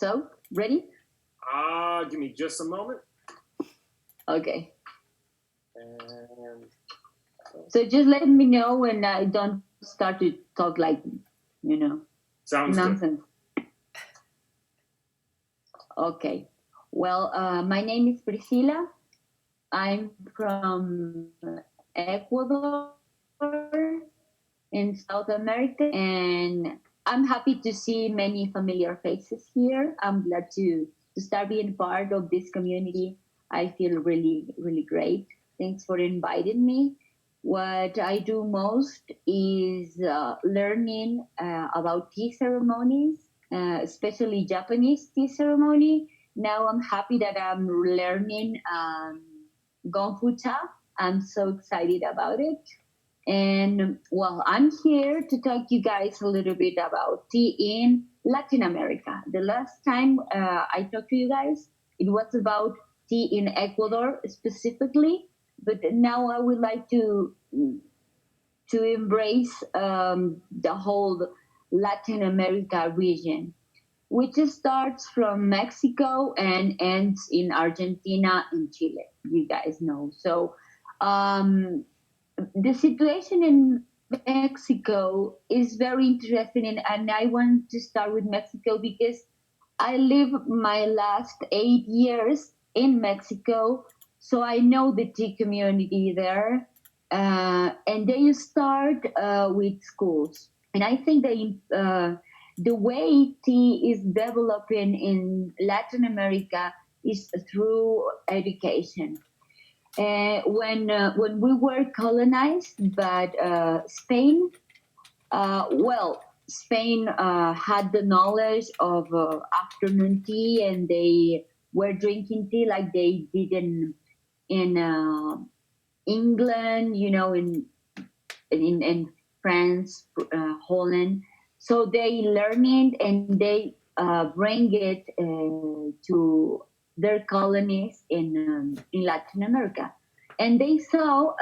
So, ready? Give me just a moment. Okay. And So just let me know when I don't start to talk like, sounds nonsense. Good. Okay. Well, my name is Priscila. I'm from Ecuador in South America, and I'm happy to see many familiar faces here. I'm glad to start being part of this community. I feel really, really great. Thanks for inviting me. What I do most is learning about tea ceremonies, especially Japanese tea ceremony. Now I'm happy that I'm learning Gonfu cha. I'm so excited about it. And well, I'm here to talk to you guys a little bit about tea in Latin America. The last time I talked to you guys, it was about tea in Ecuador specifically, but now I would like to embrace the whole Latin America region, which starts from Mexico and ends in Argentina and Chile. You guys know. So um, the situation in Mexico is very interesting, and I want to start with Mexico because I lived my last 8 years in Mexico, so I know the tea community there. And they start with schools, and I think the way tea is developing in Latin America is through education. When we were colonized by Spain, Spain had the knowledge of afternoon tea, and they were drinking tea like they did in England, in France, Holland. So they learn it and they bring it to their colonies in Latin America. And they saw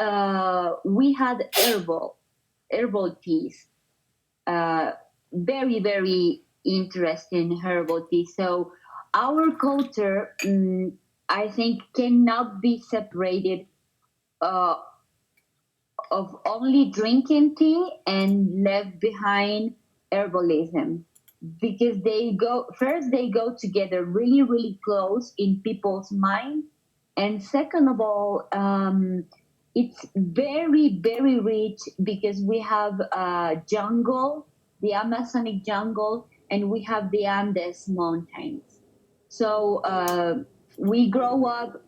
we had herbal teas, uh, very, very interesting herbal tea. So our culture, I think, cannot be separated uh, of only drinking tea and left behind herbalism, because they go together really, really close in people's mind. And second of all, it's very, very rich because we have jungle, the Amazonic jungle, and we have the Andes mountains. So we grow up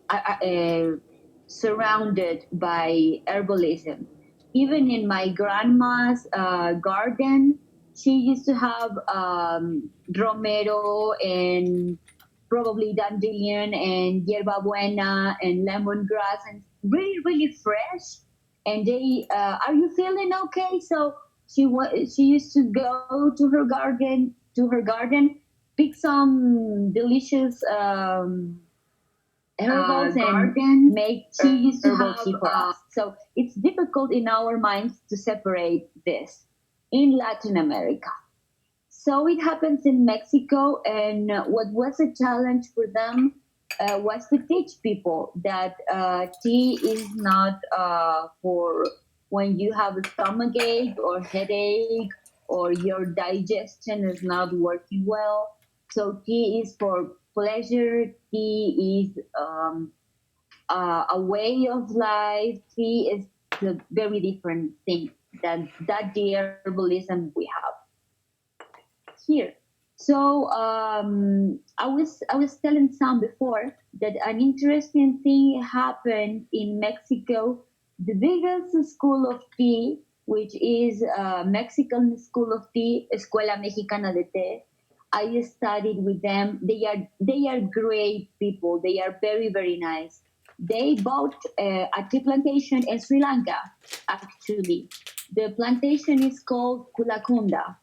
surrounded by herbalism. Even in my grandma's garden, she used to have romero and probably dandelion and yerba buena and lemongrass, and really, really fresh. And they, are you feeling okay? So she used to go to her garden, pick some delicious herbals and make tea to herbal tea for us. So it's difficult in our minds to separate this in Latin America. So it happens in Mexico, and what was a challenge for them was to teach people that tea is not for when you have a stomach ache or headache or your digestion is not working well. So tea is for pleasure. Tea is a way of life. Tea is a very different thing than that the herbalism we have here. So I was telling Sam before that an interesting thing happened in Mexico. The biggest school of tea, which is Mexican School of Tea, Escuela Mexicana de Té. I studied with them. They are great people. They are very, very nice. They bought a tea plantation in Sri Lanka. Actually, the plantation is called Kulakunda.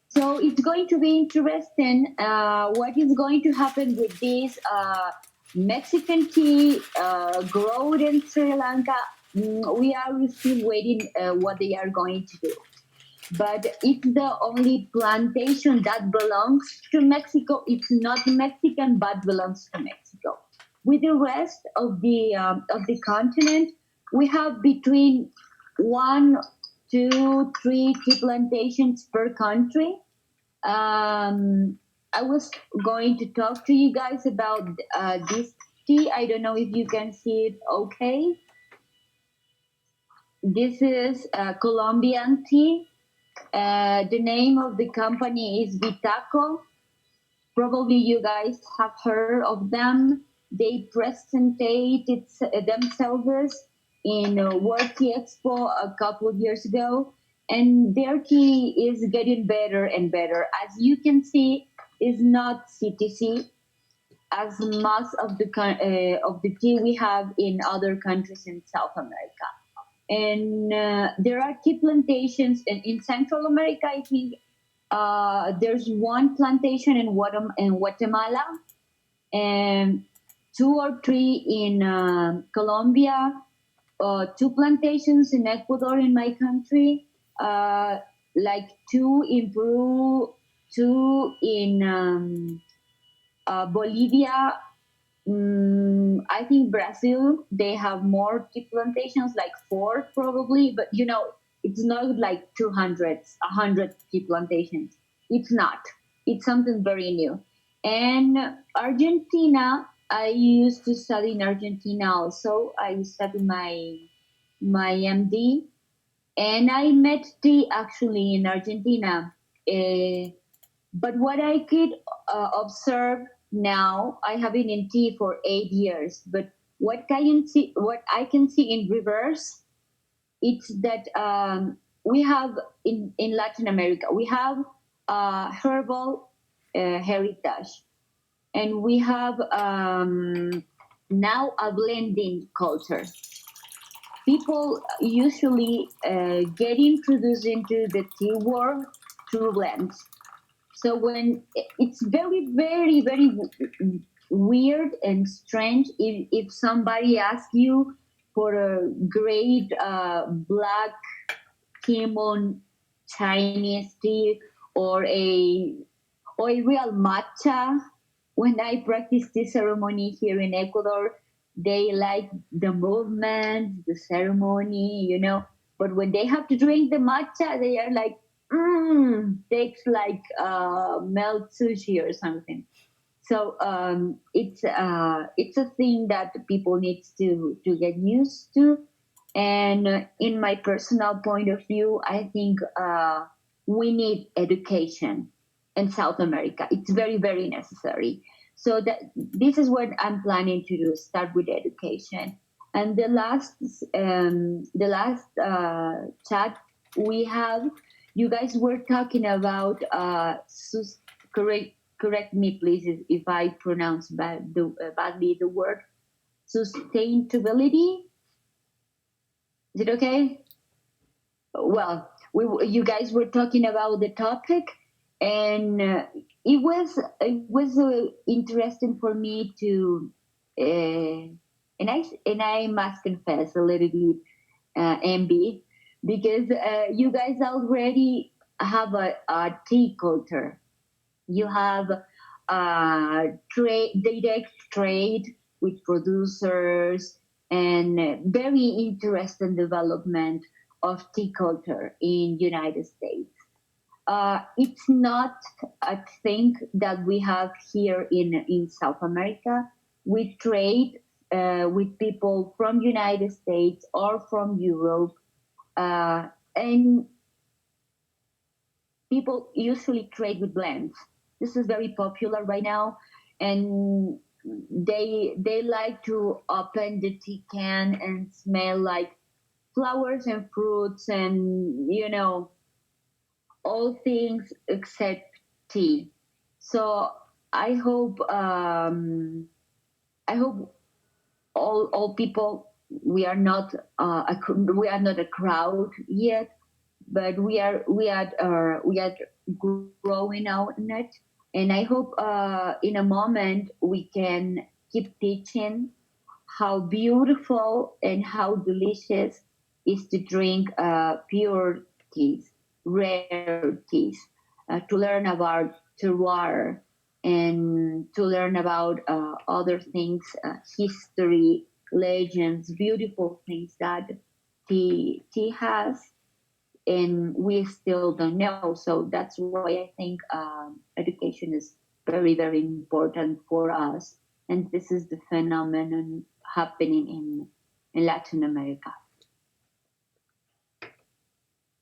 So it's going to be interesting what is going to happen with this Mexican tea grown in Sri Lanka. We are still waiting what they are going to do. but it's the only plantation that belongs to Mexico. It's not Mexican, but belongs to Mexico. With the rest of the continent, we have between one, two, three tea plantations per country. I was going to talk to you guys about this tea. I don't know if you can see it. Okay, this is Colombian tea. The name of the company is Vitaco. Probably you guys have heard of them. They presented themselves in World Tea Expo a couple of years ago, and their tea is getting better and better. As you can see, is not CTC as most of the tea we have in other countries in South America. And there are tea plantations in Central America. I think there's one plantation in Guatemala, and two or three in Colombia, two plantations in Ecuador, in my country, like two in Peru, two in Bolivia. I think Brazil, they have more tea plantations, like four probably, but it's not like 200, 100 tea plantations. It's not. It's something very new. And Argentina, I used to study in Argentina also. I studied my MD, and I met tea actually in Argentina. Uh, but what I could observe now, I have been in tea for 8 years. But what I can see in reverse, it's that we have in Latin America, we have herbal heritage, and we have now a blending culture. People usually get introduced into the tea world through blends. So when it's very, very, very weird and strange if somebody asks you for a great black Kimon Chinese tea or a real matcha. When I practice this ceremony here in Ecuador, they like the movement, the ceremony. But when they have to drink the matcha, they are like, tastes like melt sushi or something. So it's a thing that people need to get used to. And in my personal point of view, I think we need education in South America. It's very, very necessary. So that this is what I'm planning to do: start with education. And the last chat we have, you guys were talking about correct me please if I pronounce badly the word sustainability. Is it okay? Well, you guys were talking about the topic, and it was interesting for me to, uh, and I must confess a little bit envy, because you guys already have a tea culture. You have direct trade with producers, and very interesting development of tea culture in United States. It's not a thing that we have here in South America. We trade with people from United States or from Europe, and people usually trade with blends. This is very popular right now, and they like to open the tea can and smell like flowers and fruits, and all things except tea. So I hope I hope all people, we are not a crowd yet, but we are growing out in it. And I hope in a moment we can keep teaching how beautiful and how delicious is to drink pure teas rare teas, to learn about terroir and to learn about other things, history, legends, beautiful things that tea has, and we still don't know. So that's why I think education is very, very important for us. And this is the phenomenon happening in Latin America.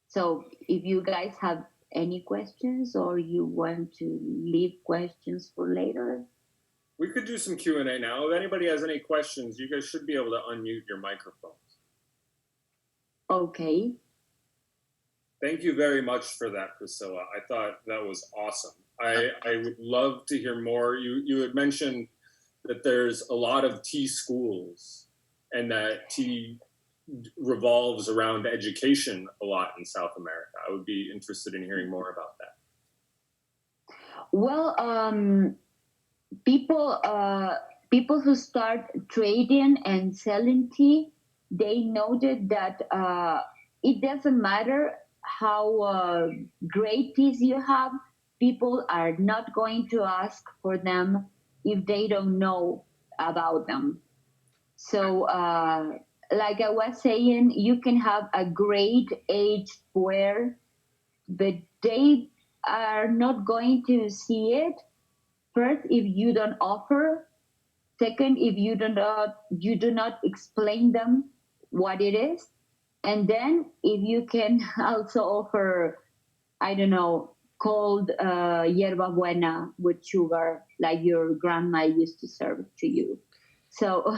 So if you guys have any questions or you want to leave questions for later. We could do some Q&A now. If anybody has any questions, you guys should be able to unmute your microphones. Okay. Thank you very much for that, Priscilla. I thought that was awesome. I would love to hear more. You had mentioned that there's a lot of tea schools and that tea revolves around education a lot in South America. I would be interested in hearing more about that. Well, people who start trading and selling tea, they noted that it doesn't matter how great teas you have, people are not going to ask for them if they don't know about them. So, like I was saying, you can have a great aged puer, but they are not going to see it. First, if you don't offer. Second, if you do not explain them what it is. And then if you can also offer, I don't know, cold yerba buena with sugar, like your grandma used to serve to you. So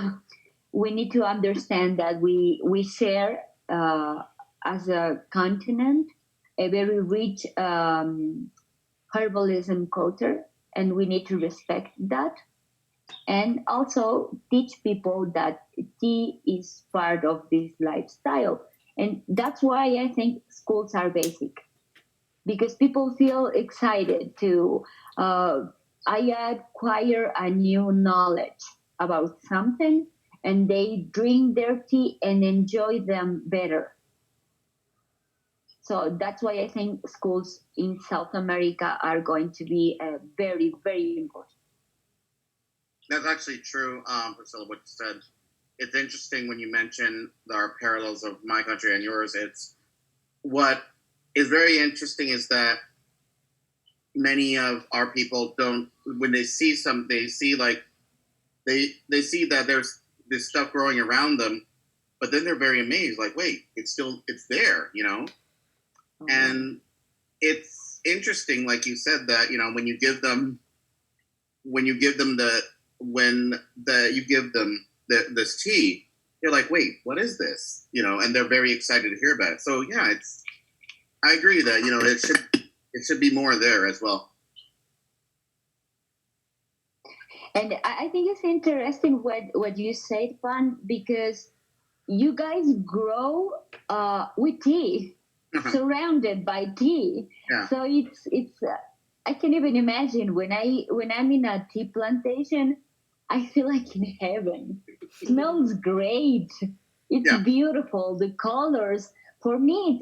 we need to understand that we share as a continent a very rich herbalism culture, and we need to respect that. And also teach people that tea is part of this lifestyle. And that's why I think schools are basic, because people feel excited to acquire a new knowledge about something, and they drink their tea and enjoy them better. So that's why I think schools in South America are going to be very, very important. That's actually true, Priscilla, what you said. It's interesting when you mention our parallels of my country and yours. It's what is very interesting is that many of our people don't, when they see they see like, they see that there's this stuff growing around them, but then they're very amazed, like, wait, it's there, you know? Mm-hmm. And it's interesting, like you said, that, you know, when you give them this tea, they're like, wait, what is this? You know, and they're very excited to hear about it. So yeah, I agree that, you know, it should be more there as well. And I think it's interesting what you said, Juan, because you guys grow with tea, surrounded by tea. Yeah. So it's I can't even imagine when I'm in a tea plantation, I feel like in heaven. It smells great. It's beautiful. The colors. For me,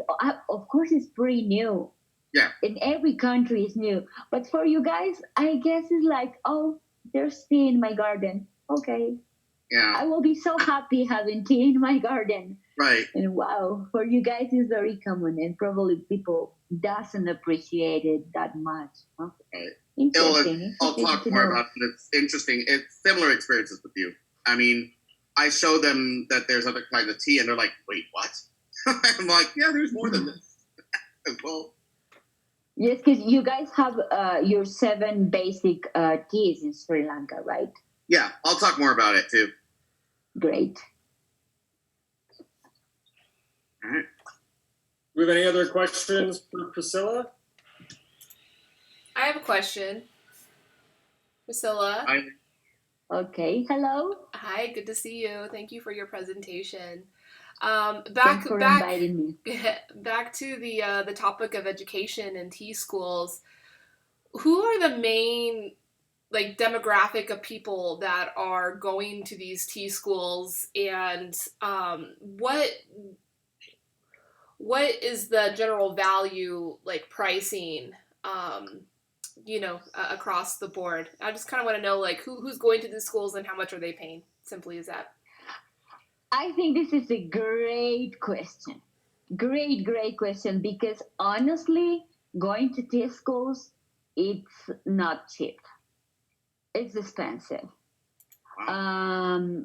of course, it's pretty new. Yeah. In every country is new. But for you guys, I guess it's like, oh, there's tea in my garden. Okay. Yeah. I will be so happy having tea in my garden. Right. And wow, for you guys, it's very common, and probably people doesn't appreciate it that much. Huh? Right. Interesting. I'll talk more about it. It's interesting. It's similar experiences with you. I mean, I show them that there's other kinds of tea, and they're like, wait, what? I'm like, yeah, there's more than this as well. Yes, because you guys have your 7 basic teas in Sri Lanka, right? Yeah, I'll talk more about it too. Great. All right. Do we have any other questions for Priscilla? I have a question. Priscilla. Hi. Okay. Hello. Hi, good to see you. Thank you for your presentation. Thanks for inviting me. Back to the topic of education and tea schools. Who are the main demographic of people that are going to these tea schools, and what is the general value, like pricing, across the board? I just kind of want to know, like, who's going to the schools and how much are they paying? Simply as that. I think this is a great question. Great question. Because honestly, going to tea schools, it's not cheap. It's expensive. When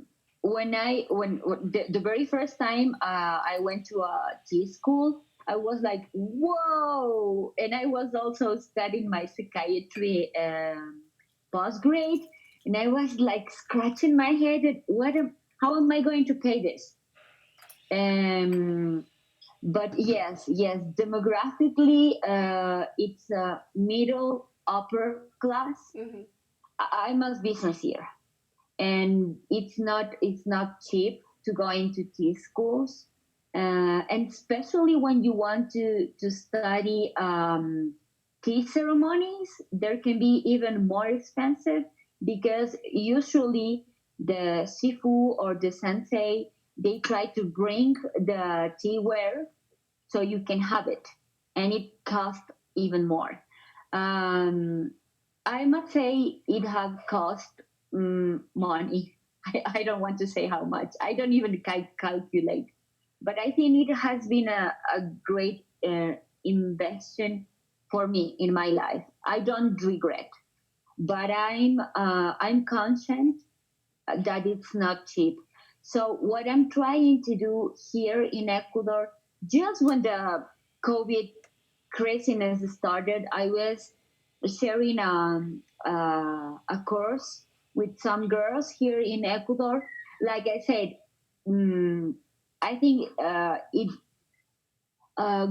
the very first time I went to a tea school, I was like, whoa! And I was also studying my psychiatry postgrad, and I was like scratching my head at how am I going to pay this? But yes, demographically, it's a middle upper class. Mm-hmm. I must be sincere, and it's not cheap to go into tea schools, and especially when you want to study tea ceremonies, there can be even more expensive because usually the sifu or the sensei, they try to bring the teaware so you can have it, and it costs even more. Um, I must say it has cost money. I don't want to say how much. I don't even calculate, but I think it has been a great investment for me in my life. I don't regret, but I'm conscious that it's not cheap. So what I'm trying to do here in Ecuador, just when the COVID craziness started, I was sharing a course with some girls here in Ecuador. Like I said, mm, I think it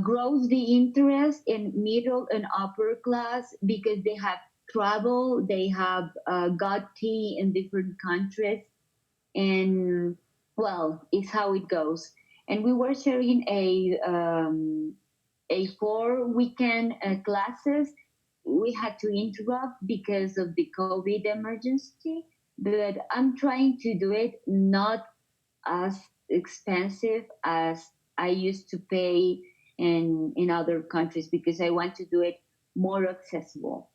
grows the interest in middle and upper class because they have travel, they have got tea in different countries, and well, it's how it goes. And we were sharing a 4 weekend classes. We had to interrupt because of the COVID emergency, but I'm trying to do it not as expensive as I used to pay in other countries because I want to do it more accessible.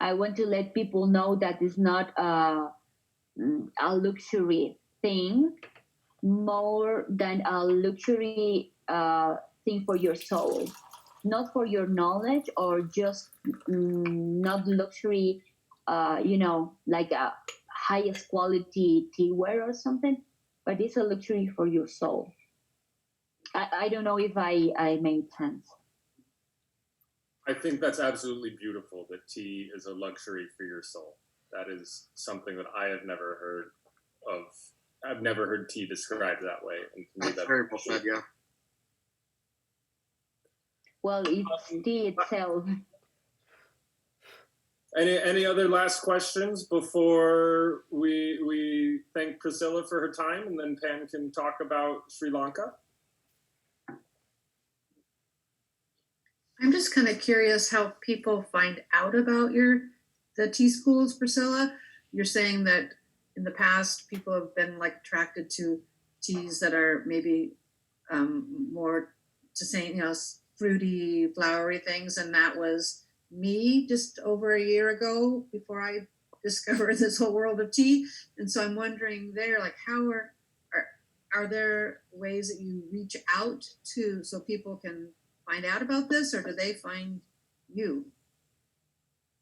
I want to let people know that it's not a luxury thing more than a luxury thing for your soul, not for your knowledge or just not luxury, like a highest quality teaware or something, but it's a luxury for your soul. I don't know if I made sense. I think that's absolutely beautiful that tea is a luxury for your soul. That is something that I have never heard of. I've never heard tea described that way. And to me, That's very well said, yeah. Well, it's tea itself. Any other last questions before we thank Priscilla for her time, and then Pam can talk about Sri Lanka? I'm just kind of curious how people find out about the tea schools, Priscilla. You're saying that in the past people have been like attracted to teas that are maybe more to say, fruity, flowery things, and that was me just over a year ago before I discovered this whole world of tea. And so I'm wondering there, like, how are there ways that you reach out to so people can find out about this, or do they find you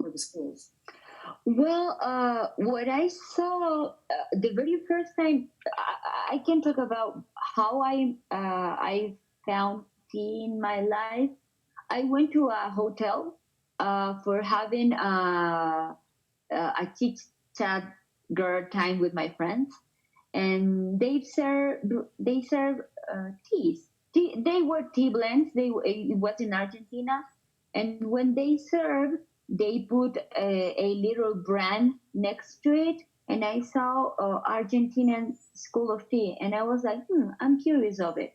or the schools? Well, what I saw the very first time, I can talk about how I found tea in my life. I went to a hotel for having a chit chat girl time with my friends, and they serve teas. They were tea blends. It was in Argentina, and when they serve, they put a little brand next to it, and I saw Argentinian School of Tea, and I was like, I'm curious of it,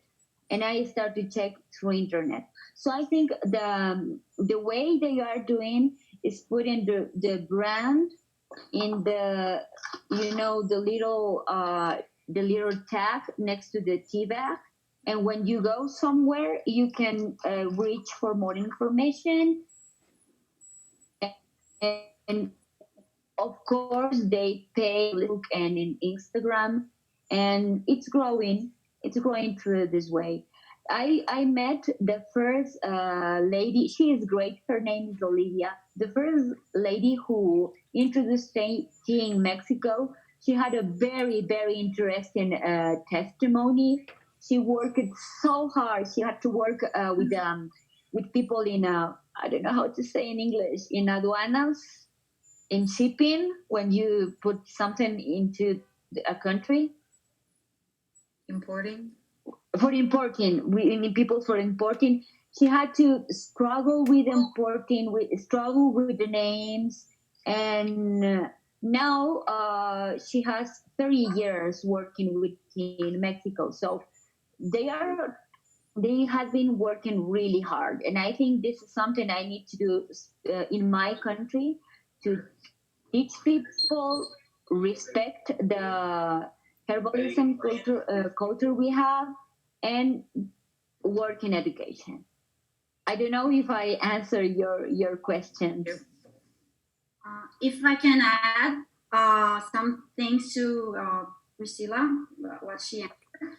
and I started to check through internet. So I think the way they are doing is putting the brand in the little tag next to the tea bag, And when you go somewhere, you can reach for more information. And of course, they pay Facebook and in Instagram, and it's growing. It's growing through this way. I met the first lady. She is great. Her name is Olivia. The first lady who introduced tea in Mexico. She had a very, very interesting testimony. She worked so hard. She had to work with people in I don't know how to say in English, in aduanas, in shipping, when you put something into a country. Importing? For importing, we need people for importing. She had to struggle with importing, struggle with the names, and now she has 30 years working with in Mexico. So they have been working really hard, and I think this is something I need to do in my country, to teach people respect the herbalism culture we have, and work in education. I don't know if I answer your questions. If I can add some things to Priscilla, what she answered,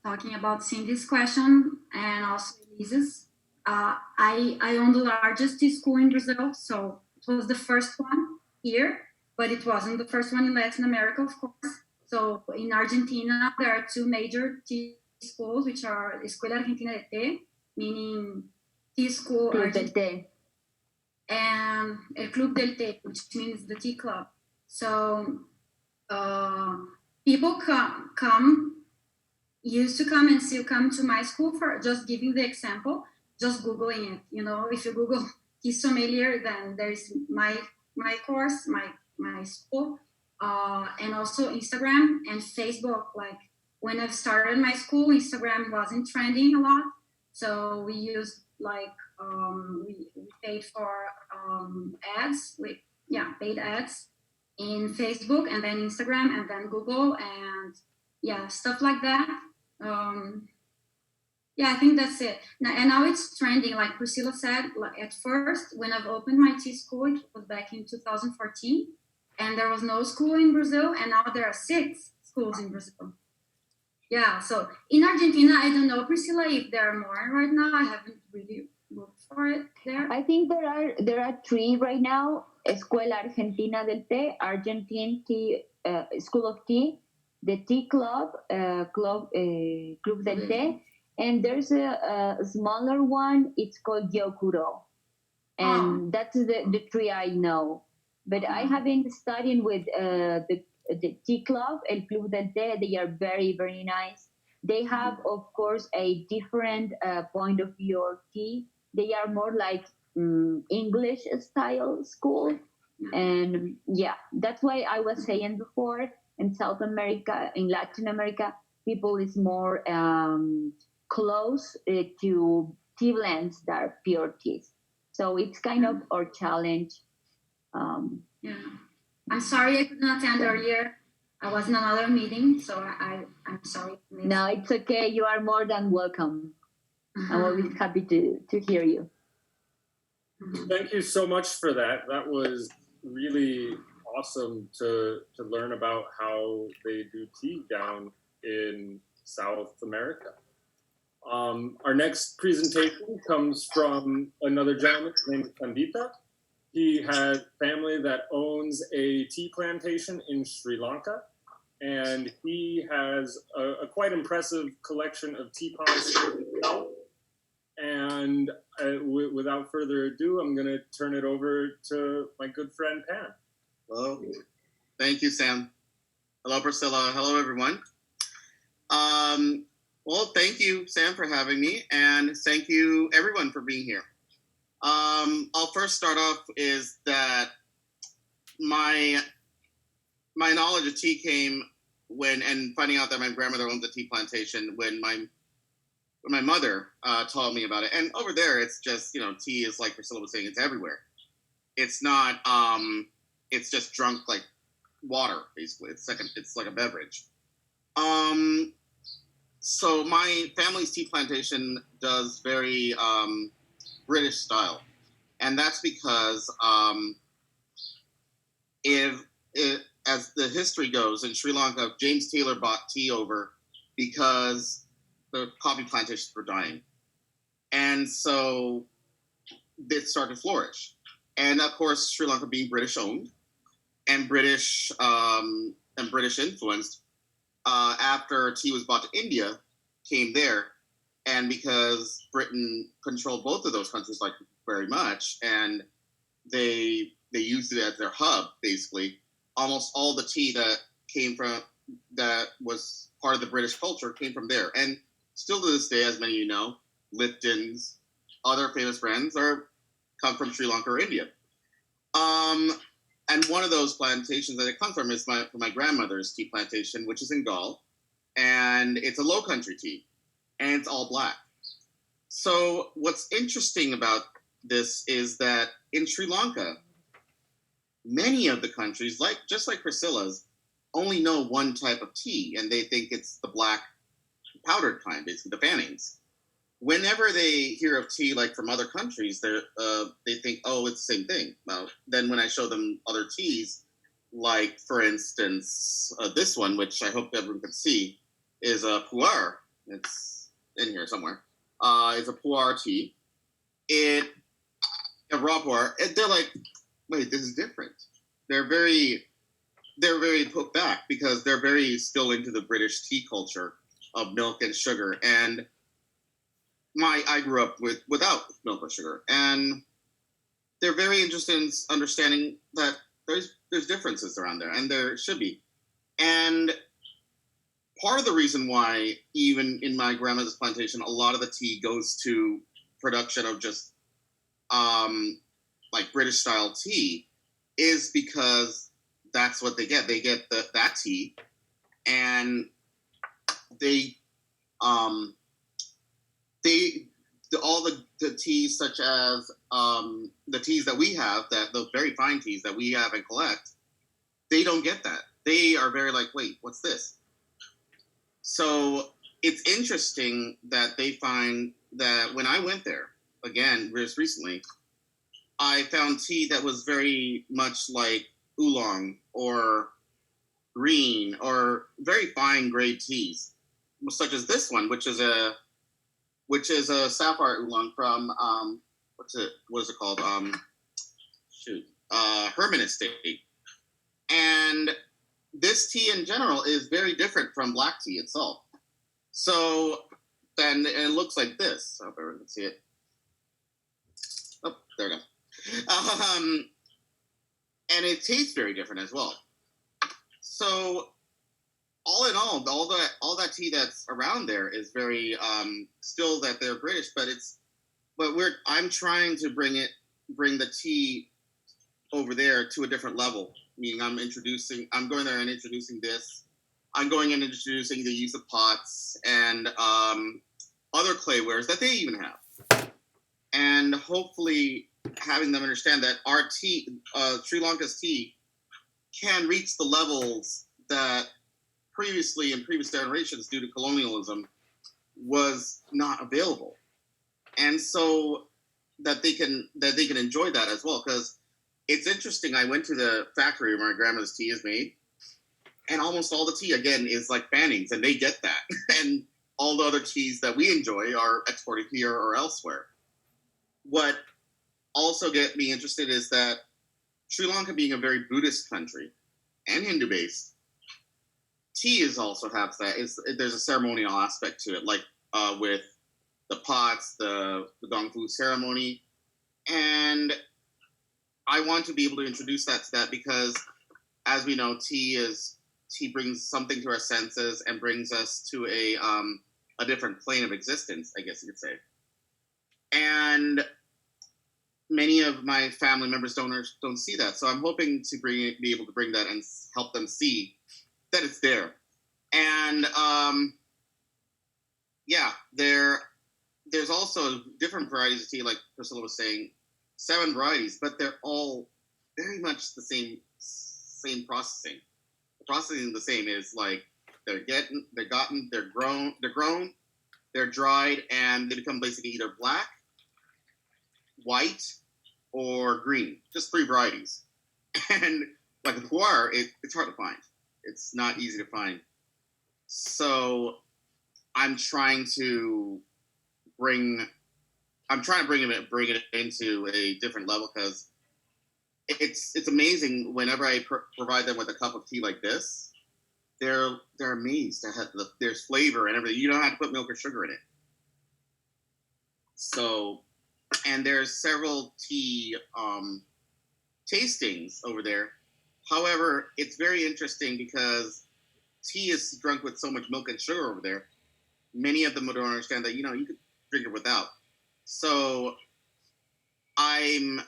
talking about Cindy's question and also Lisa's. I own the largest tea school in Brazil, so it was the first one here, but it wasn't the first one in Latin America, of course. So in Argentina, there are two major tea schools, which are Escuela Argentina de Té, meaning tea school Club del Argentina, Té. and El Club del Té, which means the tea club. So people used to come and still come to my school. For just giving the example, just Googling it. You know, if you Google tea sommelier, then there's my course, my school, and also Instagram and Facebook. Like when I started my school, Instagram wasn't trending a lot, so we used like we paid for ads, paid ads in Facebook and then Instagram and then Google and stuff like that. I think that's it. Now it's trending, like Priscilla said. Like at first, when I've opened my tea school, it was back in 2014, and there was no school in Brazil, and now there are 6 schools in Brazil. Yeah, so in Argentina, I don't know, Priscilla, if there are more right now. I haven't really looked for it there. I think there are 3 right now: Escuela Argentina del Té, Argentine Tea School of Tea, the Tea Club, Club del Té, and there's a smaller one. It's called Gyokuro, and that's the 3 I know. But I have been studying with the tea club, El Club del Té. They are very, very nice. They have, of course, a different point of view of tea. They are more like English style school. And that's why I was saying before, in South America, in Latin America, people is more close to tea blends that are pure teas. So it's kind of our challenge. I'm sorry I could not attend earlier. I was in another meeting, so I'm sorry. No, it's okay. You are more than welcome. I'm always happy to hear you. Thank you so much for that. That was really awesome to learn about how they do tea down in South America. Our next presentation comes from another gentleman named Pandita. He has family that owns a tea plantation in Sri Lanka, and he has a quite impressive collection of teapots himself. And without further ado, I'm going to turn it over to my good friend Pam. Hello. Thank you, Sam. Hello, Priscilla. Hello, everyone. Well, thank you, Sam, for having me, and thank you, everyone, for being here. I'll first start off is that my knowledge of tea came and finding out that my grandmother owns a tea plantation when my mother told me about it. And over there, it's just, tea is, like Priscilla was saying, it's everywhere. It's not, it's just drunk like water, basically. It's like a beverage. So my family's tea plantation does very British style, and that's because if as the history goes in Sri Lanka, James Taylor brought tea over because the coffee plantations were dying, and so it started to flourish. And of course, Sri Lanka being British owned and British influenced, after tea was brought to India, came there, and because Britain controlled both of those countries like very much, and they used it as their hub basically. Almost all the tea that was part of the British culture came from there, and still to this day, as many of you know, Lipton's, other famous brands come from Sri Lanka or India. And one of those plantations that it comes from is my grandmother's tea plantation, which is in Galle, and it's a low country tea, and it's all black. So what's interesting about this is that in Sri Lanka, many of the countries, just like Priscilla's, only know one type of tea, and they think it's the black powdered kind, basically the Fannings. Whenever they hear of tea like from other countries, they think, oh, it's the same thing. Well, then when I show them other teas, like for instance this one, which I hope everyone can see, is a pu'er. It's in here somewhere. It's a pu'er tea. A raw pu'er. They're like, wait, this is different. They're very put back because they're very still into the British tea culture of milk and sugar. And I grew up without milk or sugar, and they're very interested in understanding that there's differences around there, and there should be. And part of the reason why, even in my grandmother's plantation, a lot of the tea goes to production of just like British style tea, is because that's what they get. They get that tea, and all the teas, such as the teas that we have, that those very fine teas that we have and collect, they don't get that. They are very like, wait, what's this? So it's interesting that they find that when I went there, again, just recently, I found tea that was very much like oolong or green or very fine grade teas, such as this one, which is a sapphire oolong from what is it called? Herman Estate. And this tea in general is very different from black tea itself. So then it looks like this. I hope everyone can see it. Oh, there we go. And it tastes very different as well. So all in all that tea that's around there is very still that they're British, I'm trying to bring the tea over there to a different level. Meaning I'm going there and introducing this. I'm going and introducing the use of pots and other claywares that they even have. And hopefully having them understand that our tea, Sri Lanka's tea, can reach the levels that previously in previous generations, due to colonialism, was not available. And so that they can enjoy that as well. Because it's interesting, I went to the factory where my grandmother's tea is made, and almost all the tea, again, is like Fannings, and they get that. And all the other teas that we enjoy are exported here or elsewhere. What also get me interested is that Sri Lanka being a very Buddhist country and Hindu-based, tea is also has that. There's a ceremonial aspect to it, like with the pots, the gong fu ceremony, and I want to be able to introduce that to that because, as we know, tea brings something to our senses and brings us to a different plane of existence, I guess you could say. And many of my family members don't see that, so I'm hoping to be able to bring that and help them see that it's there. And there's also different varieties of tea, like Priscilla was saying, 7 varieties, but they're all very much the same processing. The processing is the same, is like they're grown, they're dried, and they become basically either black, white, or green. Just 3 varieties. And like a pu'er, it's hard to find. It's not easy to find. So I'm trying to bring it into a different level, because it's amazing whenever I provide them with a cup of tea like this. They're amazed at there's flavor and everything. You don't have to put milk or sugar in it. So, and there's several tea tastings over there. However, it's very interesting because tea is drunk with so much milk and sugar over there. Many of them don't understand that, you could drink it without. So I'm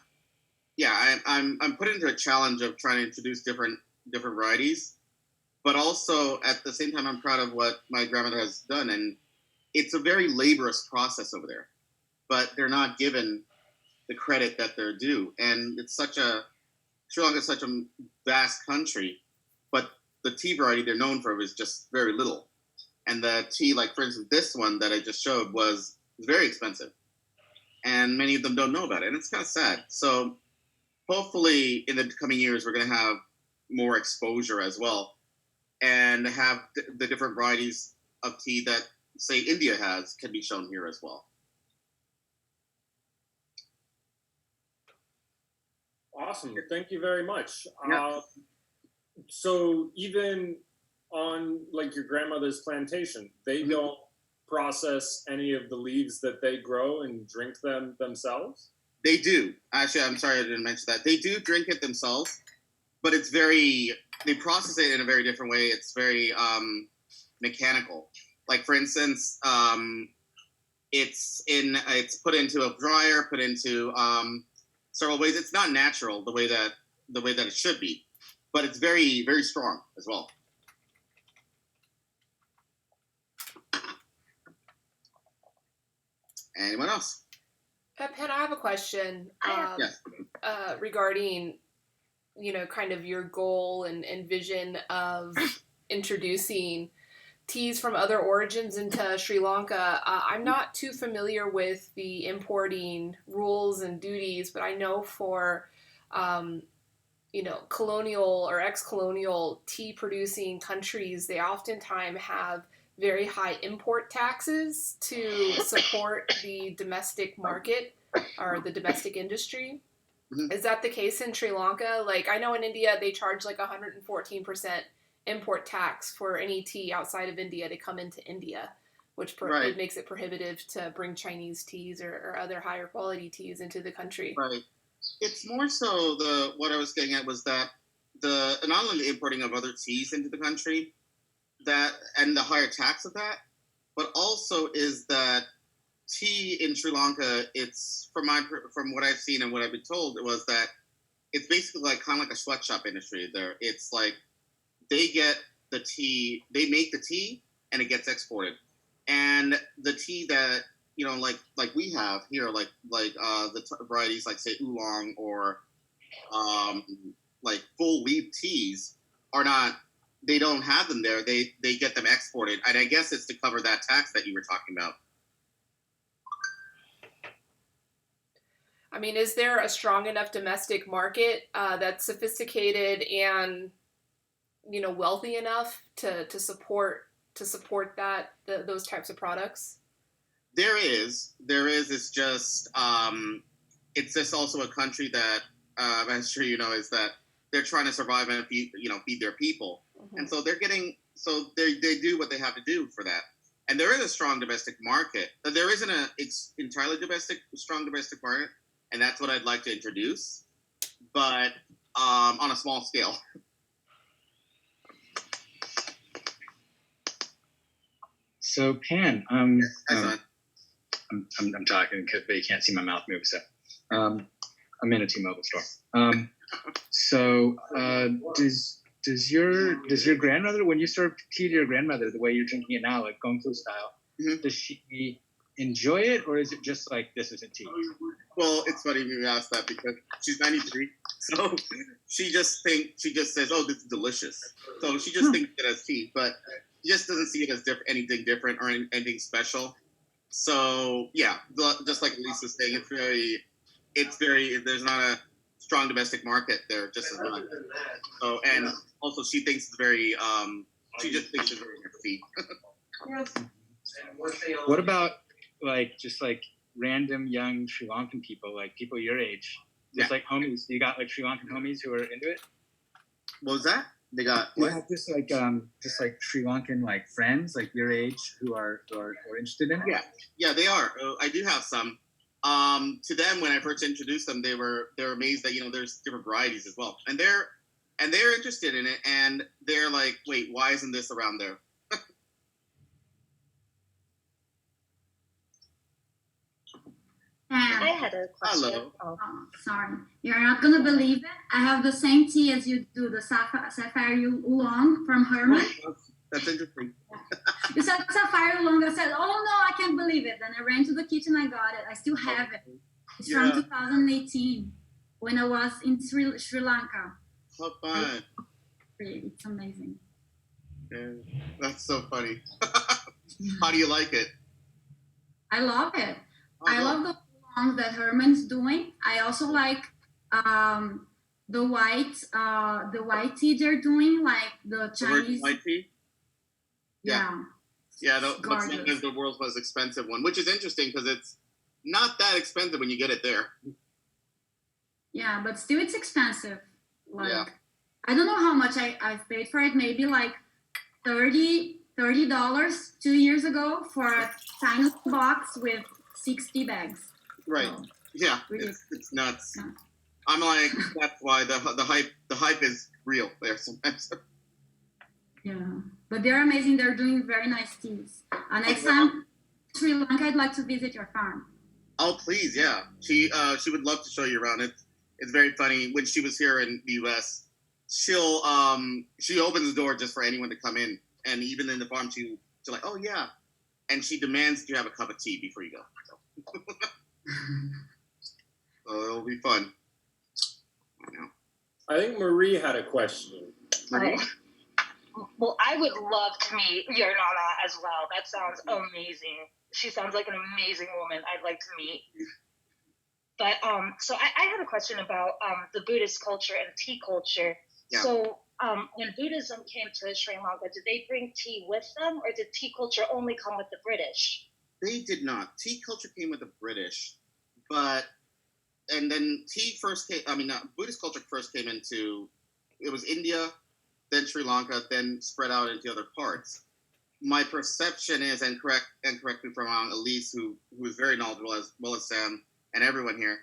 put into a challenge of trying to introduce different varieties, but also at the same time, I'm proud of what my grandmother has done. And it's a very laborious process over there, but they're not given the credit that they're due. And Sri Lanka is such a vast country, but the tea variety they're known for is just very little. And the tea, like for instance, this one that I just showed was very expensive. And many of them don't know about it. And it's kind of sad. So hopefully in the coming years, we're going to have more exposure as well, and have the different varieties of tea that, say, India has can be shown here as well. Awesome. Thank you very much. Yeah. So even on like your grandmother's plantation, they don't process any of the leaves that they grow and drink them themselves? They do. Actually, I'm sorry I didn't mention that. They do drink it themselves, but they process it in a very different way. It's very mechanical. Like for instance, it's put into a dryer, put into several ways. It's not natural the way that it should be, but it's very, very strong as well. Anyone else? Pen, I have a question Yes. regarding, kind of your goal and vision of introducing teas from other origins into Sri Lanka. I'm not too familiar with the importing rules and duties, but I know for, colonial or ex-colonial tea producing countries, they oftentimes have very high import taxes to support the domestic market or the domestic industry. Mm-hmm. Is that the case in Sri Lanka? Like, I know in India, they charge like 114% import tax for any tea outside of India to come into India, which Right. makes it prohibitive to bring Chinese teas or other higher quality teas into the country. Right. It's more so what I was getting at was that not only the importing of other teas into the country, and the higher tax of that, but also is that tea in Sri Lanka, it's from what I've seen and what I've been told, it was that it's basically like kind of like a sweatshop industry there. It's like they get the tea, they make the tea, and it gets exported. And the tea that like we have here, like the varieties like say oolong or like full leaf teas are not. They don't have them there. They get them exported, and I guess it's to cover that tax that you were talking about. I mean, is there a strong enough domestic market that's sophisticated and wealthy enough to support those types of products? There is. It's just also a country that I'm sure you know is that they're trying to survive and feed their people, and so they do what they have to do for that. And there is a strong domestic market. There isn't an entirely strong domestic market, and that's what I'd like to introduce, but on a small scale. So Pan, Excellent. I'm talking but you can't see my mouth move. So I'm in a T-Mobile store. So does your grandmother, when you serve tea to your grandmother the way you're drinking it now, like Gongfu style, does she enjoy it, or is it just like this isn't tea? Well, it's funny you ask that because she's 93, so she just says, "Oh, this is delicious." So she just thinks it as tea, but just doesn't see it as anything different or anything special. So yeah, just like Lisa's saying, it's very. There's not a strong domestic market there, just as much. So and also she thinks it's very. She just thinks it's very in her feet. What about just random young Sri Lankan people, like people your age, just like homies? You got like Sri Lankan homies who are into it? What was that? They got You what? have just like Sri Lankan like friends like your age who are interested in it. Yeah, they are. I do have some. To them, when I first introduced them, they were amazed that there's different varieties as well, and they're interested in it, and they're like, wait, why isn't this around there? I had a question. Hello. Oh. Oh, sorry. You're not gonna believe it. I have the same tea as you do, the sapphire oolong from Herman. That's interesting. You said sapphire oolong. I said, oh no, I can't believe it. Then I ran to the kitchen. I got it. I still have it. It's Yeah. from 2018 when I was in Sri Lanka. How fun. It's amazing. Yeah, that's so funny. How do you like it? I love it. Oh, I love the oolongs that Herman's doing. I also like the white tea they're doing, like the Chinese. White tea? Yeah. Yeah, that's Gorgeous. the world's most expensive one, which is interesting because it's not that expensive when you get it there. Yeah, but still it's expensive. Like Yeah. I don't know how much I've paid for it. Maybe like $30 2 years ago for a tiny box with 60 bags. Right. So, Yeah, really. it's nuts. Yeah. I'm like, that's why the hype is real there sometimes. yeah. But they're amazing. They're doing very nice teas. Next time, Sri Lanka, I'd like to visit your farm. Oh please, yeah. She would love to show you around. It's very funny. When she was here in the US, she opens the door just for anyone to come in. And even in the farm she's like, oh yeah. And she demands that you have a cup of tea before you go. So it'll be fun. I think Marie had a question. Marie? Well, I would love to meet your Nana as well. That sounds amazing. She sounds like an amazing woman I'd like to meet. But so I had a question about the Buddhist culture and tea culture. Yeah. So when Buddhism came to Sri Lanka, did they bring tea with them, or did tea culture only come with the British? They did not. Tea culture came with the British, and then tea first came. Buddhist culture first came into. It was India, then Sri Lanka, then spread out into other parts. My perception is, and correct me if I'm wrong, Elise, who is very knowledgeable as well as Sam and everyone here.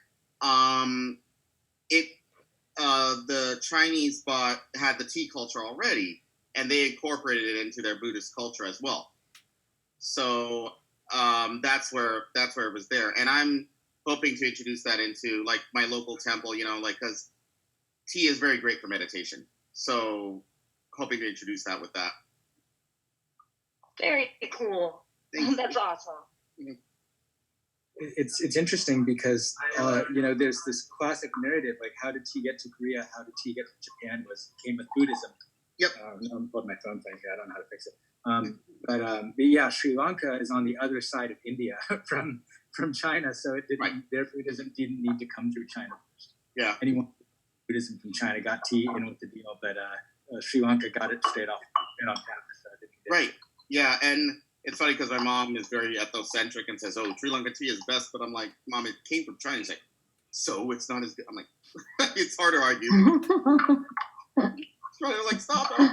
The Chinese had the tea culture already, and they incorporated it into their Buddhist culture as well. So that's where it was there, and I'm hoping to introduce that into like my local temple, because tea is very great for meditation. So hoping to introduce that with that. Very cool. Thank you. That's awesome. It's interesting because there's this classic narrative like how did tea get to Korea, how did tea get to Japan came with Buddhism. Yep. I'm putting my phone thing here. I don't know how to fix it. But yeah, Sri Lanka is on the other side of India from China, so their Buddhism didn't need to come through China first. Yeah. Anyone Buddhism from China got tea in with the deal, but Sri Lanka got it straight on tap. So Right. Yeah, and it's funny because my mom is very ethnocentric and says, "Oh, Sri Lanka tea is best," but I'm like, "Mom, it came from China." She's like, "So it's not as good." I'm like, "It's hard to argue." Like, stop it.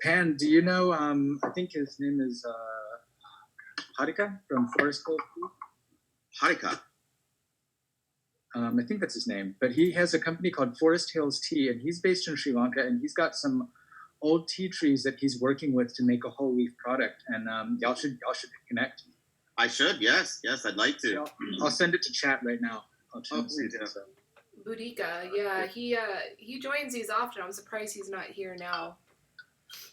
Pan, do you know? I think his name is Harika from Forest Hill Tea. Harika. I think that's his name, but he has a company called Forest Hills Tea, and he's based in Sri Lanka, and he's got some old tea trees that he's working with to make a whole leaf product, and y'all should connect. I should, yes, I'd like to. I'll send it to chat right now. Please, yeah. Boudica, yeah, he joins these often. I'm surprised he's not here now.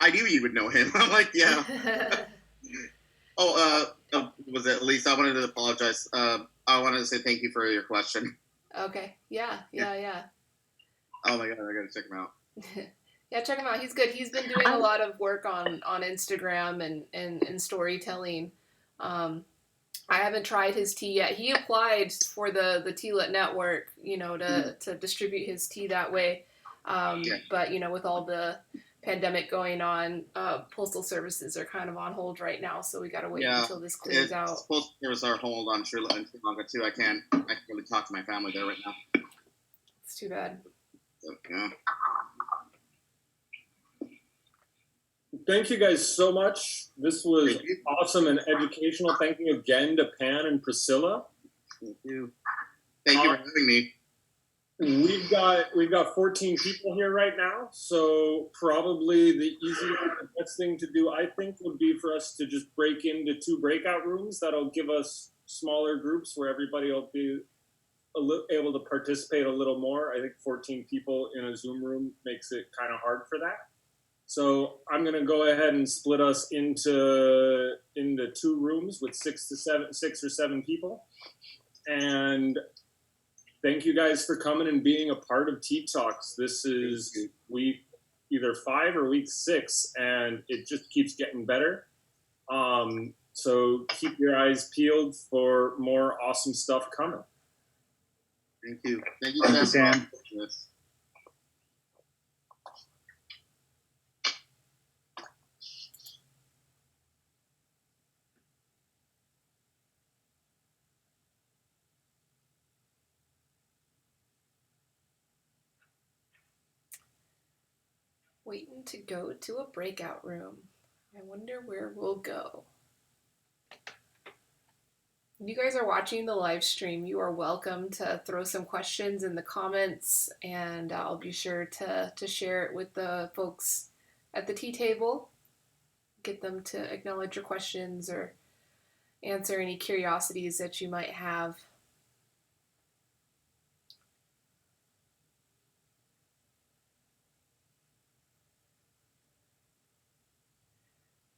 I knew you would know him. I'm like, yeah. Was it Elise? I wanted to apologize. I wanted to say thank you for your question. Okay, yeah. Oh my god, I gotta check him out. Yeah, check him out. He's good. He's been doing a lot of work on Instagram and storytelling. I haven't tried his tea yet. He applied for the Tealet network, to distribute his tea that way. But with all the pandemic going on, postal services are kind of on hold right now, so we got to wait until this clears out. Postal services are hold on Sri Lanka too. I can't really talk to my family there right now. It's too bad. So, yeah. Thank you guys so much. This was awesome and educational. Thank you again to Pan and Priscilla. Thank you. Thank you for having me. We've got 14 people here right now, so probably the best thing to do, I think, would be for us to just break into 2 breakout rooms. That'll give us smaller groups where everybody will be able to participate a little more. I think 14 people in a Zoom room makes it kind of hard for that. So I'm going to go ahead and split us into 2 rooms with 6 or 7 people. And thank you guys for coming and being a part of Tea Talks. This is week either 5 or week 6, and it just keeps getting better. So keep your eyes peeled for more awesome stuff coming. Thank you. Thank you, Thank you, Sam. Waiting to go to a breakout room. I wonder where we'll go. If you guys are watching the live stream, you are welcome to throw some questions in the comments, and I'll be sure to share it with the folks at the tea table. Get them to acknowledge your questions or answer any curiosities that you might have.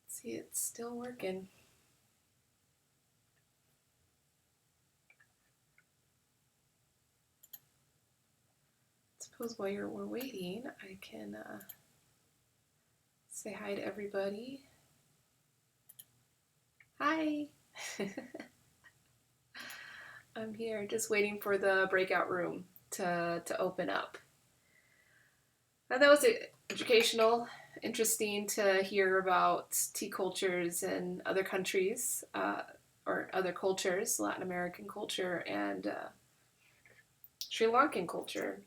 See, it's still working. Suppose while we're waiting, I can say hi to everybody. Hi. I'm here, just waiting for the breakout room to open up. That was educational. Interesting to hear about tea cultures in other countries, or other cultures, Latin American culture and Sri Lankan culture.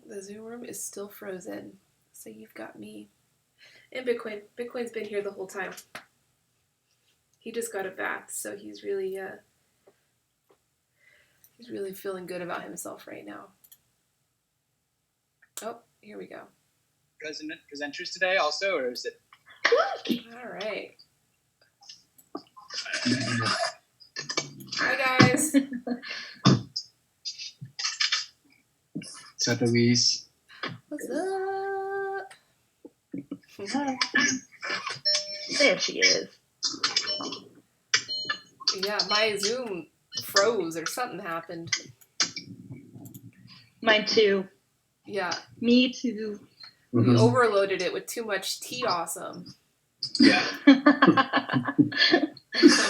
The Zoom room is still frozen, so you've got me and Bitcoin. Bitcoin's been here the whole time. He just got a bath, so he's really feeling good about himself right now. Oh, here we go. Presenters today also, or is it? All right. Hi, guys. What's up, Elise? What's up? Hi. There she is. Yeah, my Zoom froze or something happened. Mine too. Yeah. Me too. We overloaded it with too much tea awesome. Yeah.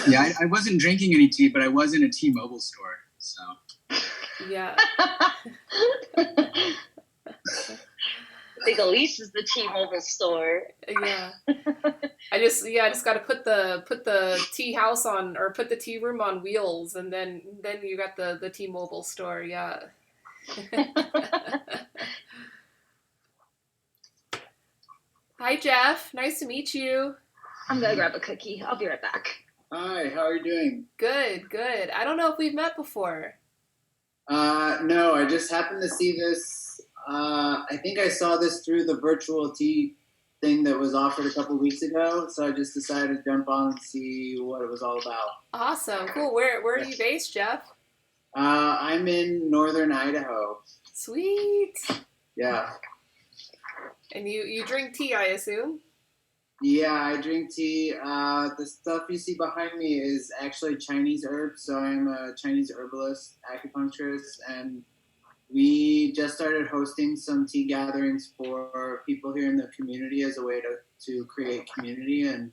Yeah, I wasn't drinking any tea, but I was in a T-Mobile store, so. Yeah. I think Elise is the T-Mobile store. Yeah. I just got to put the tea house on, or put the tea room on wheels, and then you got the T-Mobile store. Yeah. Hi, Jeff. Nice to meet you. I'm gonna grab a cookie. I'll be right back. Hi, how are you doing? Good, good. I don't know if we've met before. No, I just happened to see this. I think I saw this through the virtual tea thing that was offered a couple weeks ago, so I just decided to jump on and see what it was all about. Awesome, cool. Where are you based, Jeff? I'm in northern Idaho. Sweet. Yeah. And you drink tea, I assume? Yeah, I drink tea. The stuff you see behind me is actually Chinese herbs. So I'm a Chinese herbalist, acupuncturist, and we just started hosting some tea gatherings for people here in the community as a way to create community. And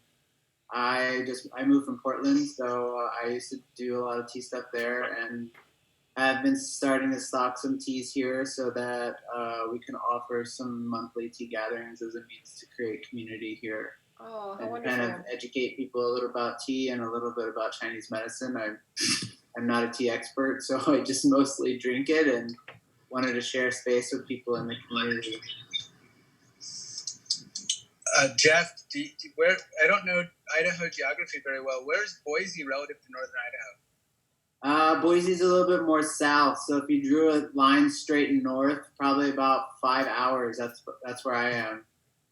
I moved from Portland, so I used to do a lot of tea stuff there, and I've been starting to stock some teas here so that we can offer some monthly tea gatherings as a means to create community here Oh, how and wonderful. kind of educate people a little about tea and a little bit about Chinese medicine. I'm not a tea expert, so I just mostly drink it and wanted to share space with people in the community. Jeff, where I don't know Idaho geography very well. Where's Boise relative to northern Idaho? Boise's a little bit more south, so if you drew a line straight north, probably about 5 hours. That's where I am.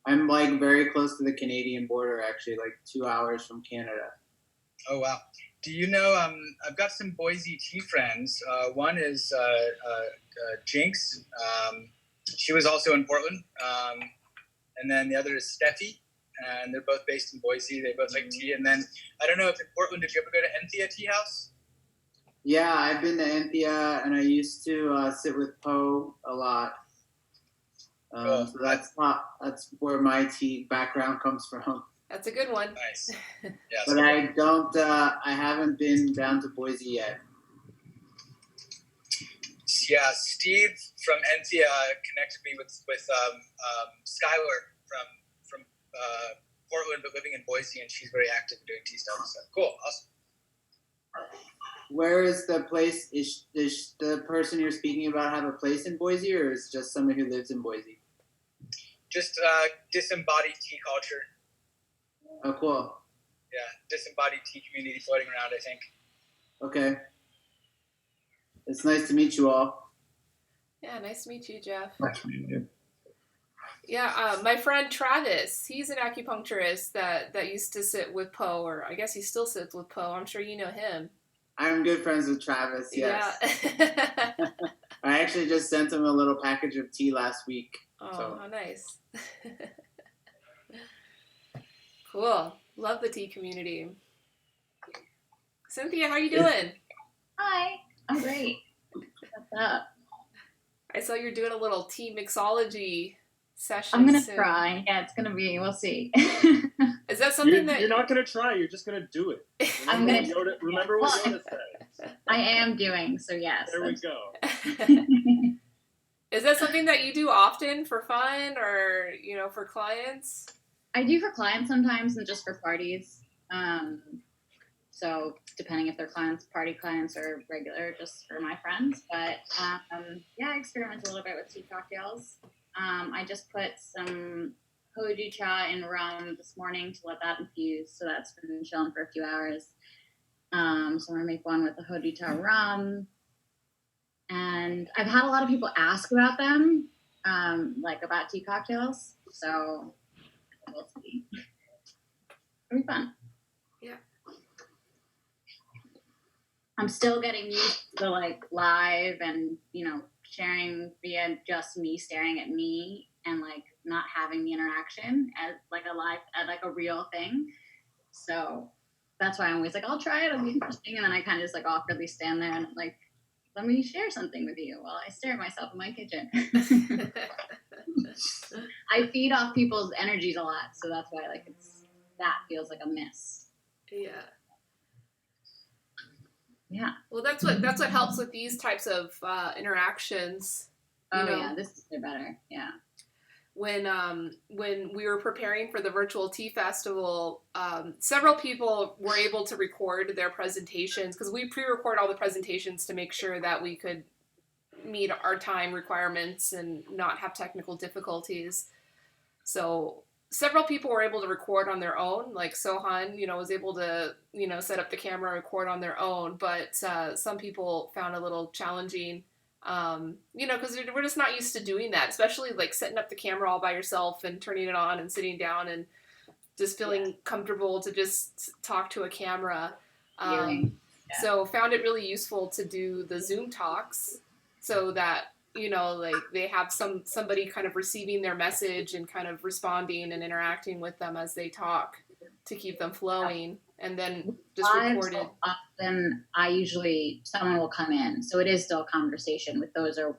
I'm like very close to the Canadian border, actually, like 2 hours from Canada. Oh wow! Do you know? I've got some Boise tea friends. One is Jinx. She was also in Portland. And then the other is Steffi, and they're both based in Boise. They both like tea. And then I don't know if in Portland, did you ever go to Enthea Tea House? Yeah, I've been to Enthea, and I used to sit with Poe a lot. Cool. So that's where my tea background comes from. That's a good one. Nice. Yeah. But I haven't been down to Boise yet. Yeah, Steve from Enthea connected me with Skylar from Portland, but living in Boise, and she's very active in doing tea stuff. So cool, awesome. Where is the place? Is the person you're speaking about have a place in Boise, or is just someone who lives in Boise? Just disembodied tea culture. Oh, cool. Yeah, disembodied tea community floating around, I think. Okay. It's nice to meet you all. Yeah, nice to meet you, Jeff. Nice meeting you. Yeah, my friend Travis, he's an acupuncturist that used to sit with Poe, or I guess he still sits with Poe. I'm sure you know him. I'm good friends with Travis, yes. Yeah. I actually just sent him a little package of tea last week. Oh, So. how nice. Cool. Love the tea community. Cynthia, how you doing? Hi, I'm great. What's up? I saw you're doing a little tea mixology session. I'm gonna soon. try. Yeah, it's gonna be. We'll see. Is that something that You're not going to try. You're just going to do it. I'm Remember gonna- what remember what Well, Yoda said. I am doing so. Yes. There we go. Is that something that you do often for fun or, for clients? I do for clients sometimes and just for parties. So depending if they're party clients or regular, just for my friends. But yeah, I experiment a little bit with tea cocktails. I just put some hojicha in rum this morning to let that infuse. So that's been chilling for a few hours. So I'm gonna make one with the hojicha rum. And I've had a lot of people ask about them, like about tea cocktails. So we'll see. It'll be fun. Yeah. I'm still getting used to like live and, sharing via just me staring at me and like not having the interaction as like a real thing. So that's why I'm always like, I'll try it. It'll be interesting. And then I kind of just like awkwardly stand there and like, let me share something with you while I stare at myself in my kitchen. I feed off people's energies a lot. So that's why that feels like a miss. Yeah. Yeah. Well, that's what helps with these types of interactions. Oh yeah, this is better. Yeah. When we were preparing for the virtual tea festival, several people were able to record their presentations because we pre-record all the presentations to make sure that we could meet our time requirements and not have technical difficulties. So several people were able to record on their own, like Sohan, was able to, set up the camera, record on their own, but some people found it a little challenging, because we're just not used to doing that, especially like setting up the camera all by yourself and turning it on and sitting down and just feeling comfortable to just talk to a camera. So found it really useful to do the Zoom talks so that like they have somebody kind of receiving their message and kind of responding and interacting with them as they talk to keep them flowing, and then just recorded. Often someone will come in, so it is still a conversation. With those are,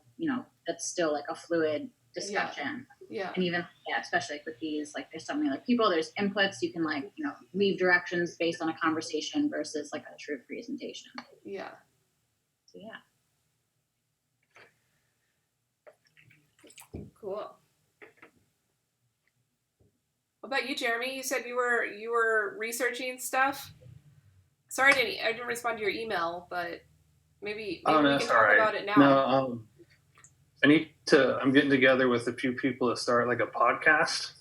that's still like a fluid discussion. Yeah. And even, especially like with these, like there's so many like people, there's inputs, you can like, leave directions based on a conversation versus like a true presentation. Yeah. So yeah. Cool. What about you, Jeremy? You said you were researching stuff. Sorry, I didn't respond to your email, but maybe we can talk about it now. No, I'm getting together with a few people to start like a podcast,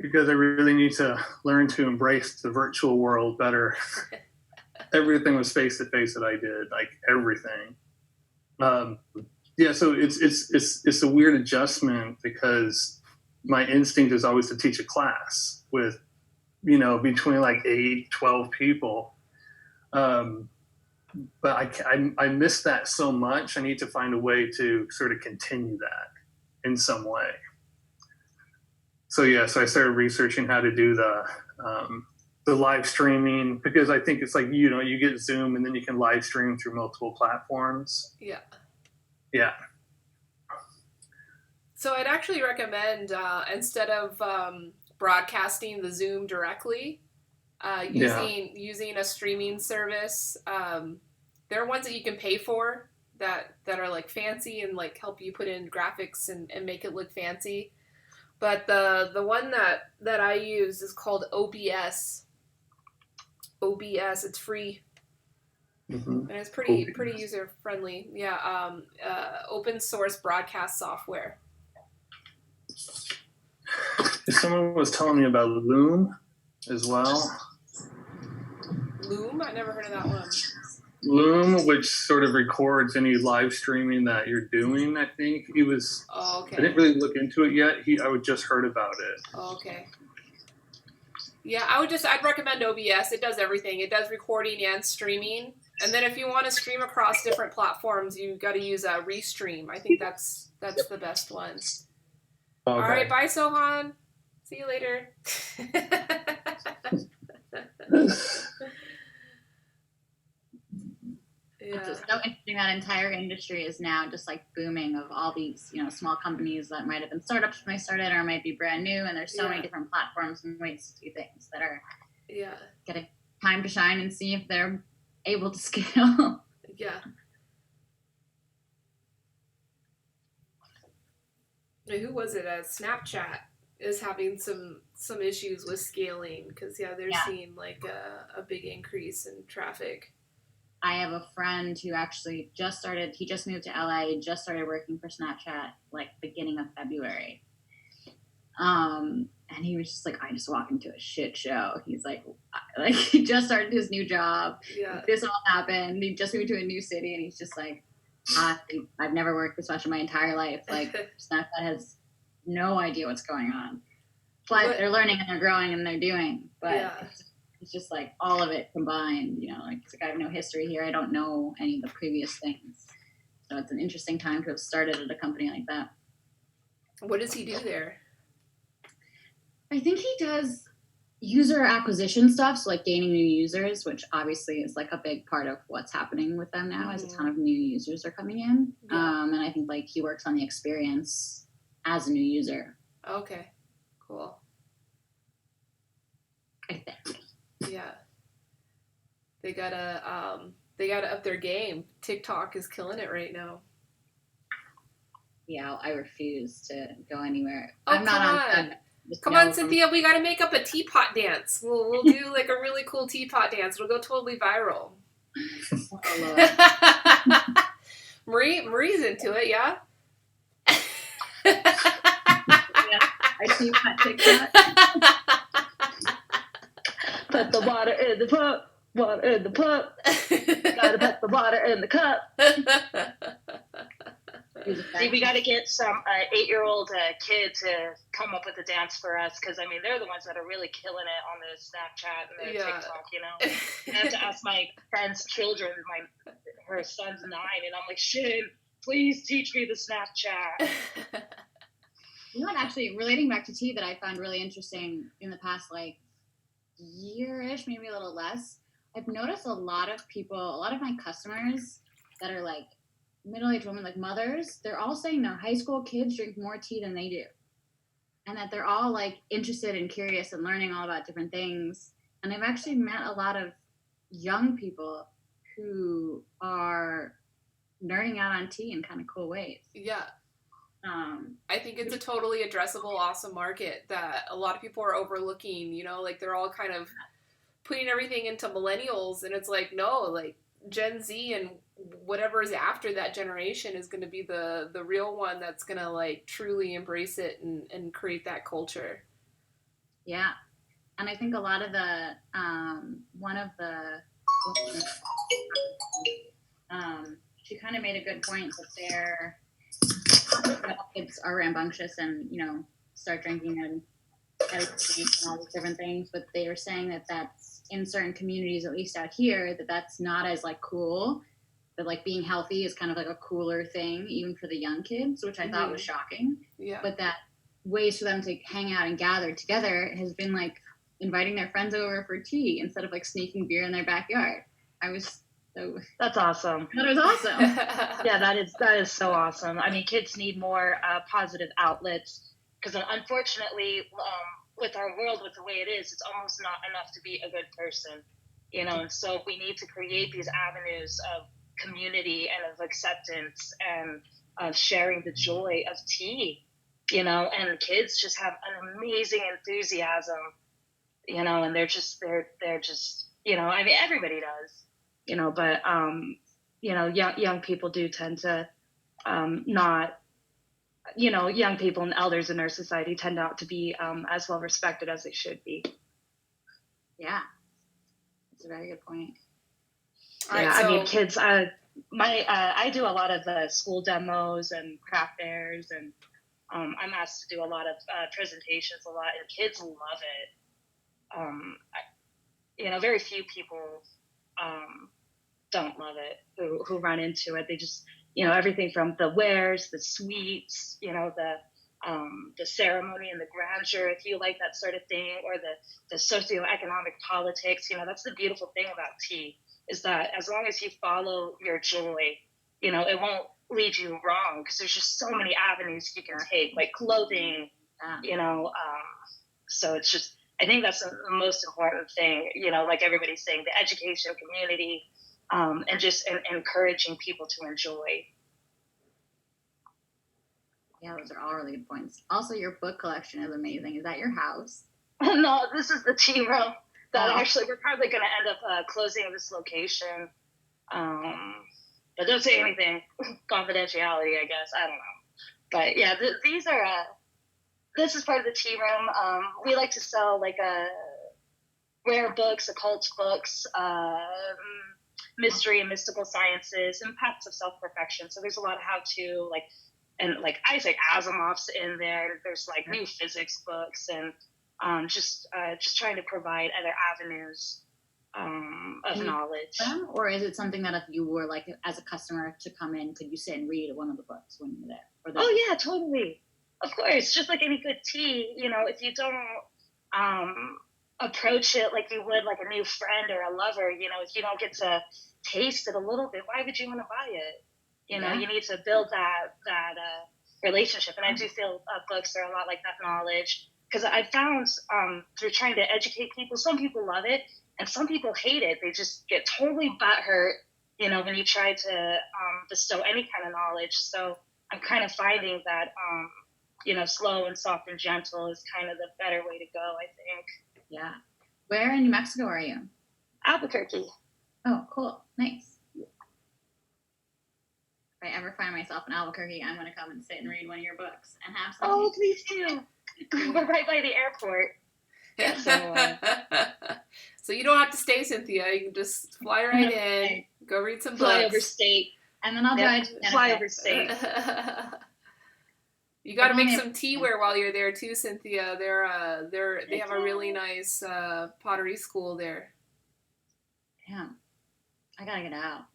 because I really need to learn to embrace the virtual world better. Everything was face to face that I did, like everything. So it's a weird adjustment, because my instinct is always to teach a class with, between like 8, 12 people. But I miss that so much. I need to find a way to sort of continue that in some way. So I started researching how to do the live streaming, because I think it's like, you get Zoom and then you can live stream through multiple platforms. Yeah. Yeah. So I'd actually recommend, instead of broadcasting the Zoom directly, using a streaming service. There are ones that you can pay for that are like fancy and like help you put in graphics and make it look fancy. But the one that I use is called OBS. OBS, it's free. Mm-hmm. And it's pretty user friendly. Yeah, open source broadcast software. Someone was telling me about Loom as well. Loom? I never heard of that one. Loom, which sort of records any live streaming that you're doing. I think he was. Oh, okay. I didn't really look into it yet. I just heard about it. Oh, okay. Yeah, I'd recommend OBS. It does everything. It does recording and streaming. And then if you want to stream across different platforms, you got to use Restream. I think that's the best one. Okay. All right, bye, Sohan. See you later. It's just so interesting that entire industry is now just like booming, of all these, small companies that might have been startups when they started or might be brand new. And there's so many different platforms and ways to do things that are getting time to shine and see if they're able to scale. Yeah. Who was it? Snapchat is having some issues with scaling, because they're seeing like a big increase in traffic. I have a friend who actually he just moved to LA, just started working for Snapchat like beginning of February. And he was just like, I just walked into a shit show. He's like he just started his new job. Yeah. This all happened. He just moved to a new city, and he's just like, I've never worked this much in my entire life. Like Snapchat has no idea what's going on. But they're learning and they're growing and they're doing. But it's just like all of it combined, it's like I have no history here. I don't know any of the previous things. So it's an interesting time to have started at a company like that. What does he do there? I think he does user acquisition stuff, so like gaining new users, which obviously is like a big part of what's happening with them now, as a ton of new users are coming in. And I think like he works on the experience as a new user. Okay, cool. I think. Yeah. They gotta up their game. TikTok is killing it right now. Yeah, I refuse to go anywhere. Oh, I'm not on. Come on, Cynthia. We got to make up a teapot dance. We'll do like a really cool teapot dance. It'll go totally viral. Marie's into it, yeah. I teapot TikTok. Put the water in the cup. Water in the cup. Gotta put the water in the cup. See, we got to get some 8-year-old kid to come up with a dance for us, because I mean they're the ones that are really killing it on the Snapchat and the TikTok. I have to ask my friend's children. Her son's 9, and I'm like, shit, please teach me the Snapchat. You know what, actually, relating back to tea that I found really interesting in the past, like, year-ish, maybe a little less, I've noticed a lot of people, a lot of my customers that are, like, middle-aged women, like mothers, they're all saying their high school kids drink more tea than they do. And that they're all, like, interested and curious and learning all about different things. And I've actually met a lot of young people who are nerding out on tea in kind of cool ways. Yeah. I think it's a totally addressable, awesome market that a lot of people are overlooking, you know, like they're all kind of putting everything into millennials, and it's like, no, like Gen Z and whatever is after that generation is going to be the real one that's going to like truly embrace it and create that culture. Yeah. And I think a lot of the, one of the, she kind of made a good point that they're, kids are rambunctious and, you know, start drinking and all these different things, but they were saying that that's in certain communities, at least out here, that that's not as like cool, that like being healthy is kind of like a cooler thing even for the young kids, which I thought was shocking. Yeah. But that ways for them to hang out and gather together has been like inviting their friends over for tea instead of like sneaking beer in their backyard. That's awesome. That was awesome. Yeah, that is so awesome. I mean, kids need more positive outlets because unfortunately, with our world, with the way it is, it's almost not enough to be a good person, you know. And so we need to create these avenues of community and of acceptance and of sharing the joy of tea, you know. And kids just have an amazing enthusiasm, you know, and they're just, you know, I mean, everybody does. You know, but you know, young people do tend to not, you know, young people and elders in our society tend not to be as well respected as they should be. Yeah, that's a very good point. Yeah, I mean, kids. I do a lot of school demos and craft fairs, and I'm asked to do a lot of presentations a lot, and kids love it. You know, very few people don't love it who run into it. They just, you know, everything from the wares, the sweets, you know, the ceremony and the grandeur, if you like that sort of thing, or the socioeconomic politics. You know, that's the beautiful thing about tea, is that as long as you follow your joy, you know, it won't lead you wrong, because there's just so many avenues you can take, like clothing, you know. So it's just, I think that's the most important thing, you know, like everybody's saying, the education community, and just encouraging people to enjoy. Yeah, those are all really good points. Also, your book collection is amazing. Is that your house? No, this is the tea room. That actually, we're probably going to end up closing this location. But don't say anything. Confidentiality, I guess. I don't know. But yeah, these are, this is part of the tea room. We like to sell like rare books, occult books, mystery and mystical sciences, and paths of self-perfection. So there's a lot of how-to, like, and like Isaac Asimov's in there. There's like new physics books, and just trying to provide other avenues of knowledge. Or is it something that if you were like as a customer to come in, could you sit and read one of the books when you're there? Oh yeah, totally. Of course, just like any good tea, you know, if you don't approach it like you would like a new friend or a lover, you know, if you don't get to taste it a little bit, why would you want to buy it? You know, you need to build that relationship. And I do feel books are a lot like that knowledge, because I found through trying to educate people, some people love it and some people hate it. They just get totally butthurt, you know, when you try to bestow any kind of knowledge. So I'm kind of finding that, you know, slow and soft and gentle is kind of the better way to go, I think. Yeah. Where in New Mexico are you? Albuquerque. Oh, cool. Nice. If I ever find myself in Albuquerque, I'm going to come and sit and read one of your books and have some. Oh, please do. We're right by the airport. Yeah, so you don't have to stay, Cynthia. You can just fly right in, go read some books. Fly over state. And then I'll try fly over state. You got to make some teaware while you're there too, Cynthia. They have a really nice pottery school there. Damn, I gotta get out.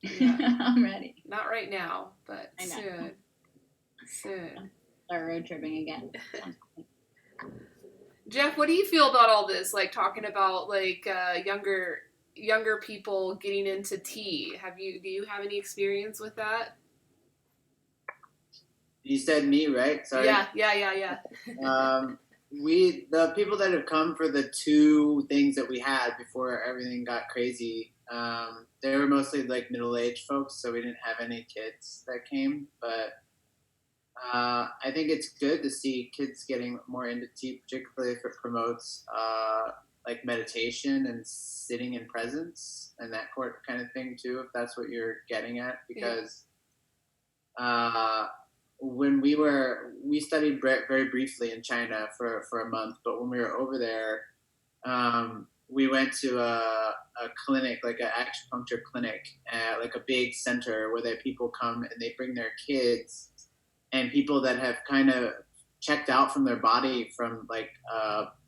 Yeah. I'm ready. Not right now, but I know. soon. Soon. Start road tripping again. Jeff, what do you feel about all this? Like talking about like younger people getting into tea. Do you have any experience with that? You said me, right? Sorry. Yeah. The people that have come for the 2 things that we had before everything got crazy, they were mostly like middle-aged folks, so we didn't have any kids that came. But I think it's good to see kids getting more into tea, particularly if it promotes like meditation and sitting in presence and that kind of thing too, if that's what you're getting at. Because when we studied very briefly in China for a month, but when we were over there, we went to a clinic, like an acupuncture clinic, like a big center where people come and they bring their kids and people that have kind of checked out from their body from like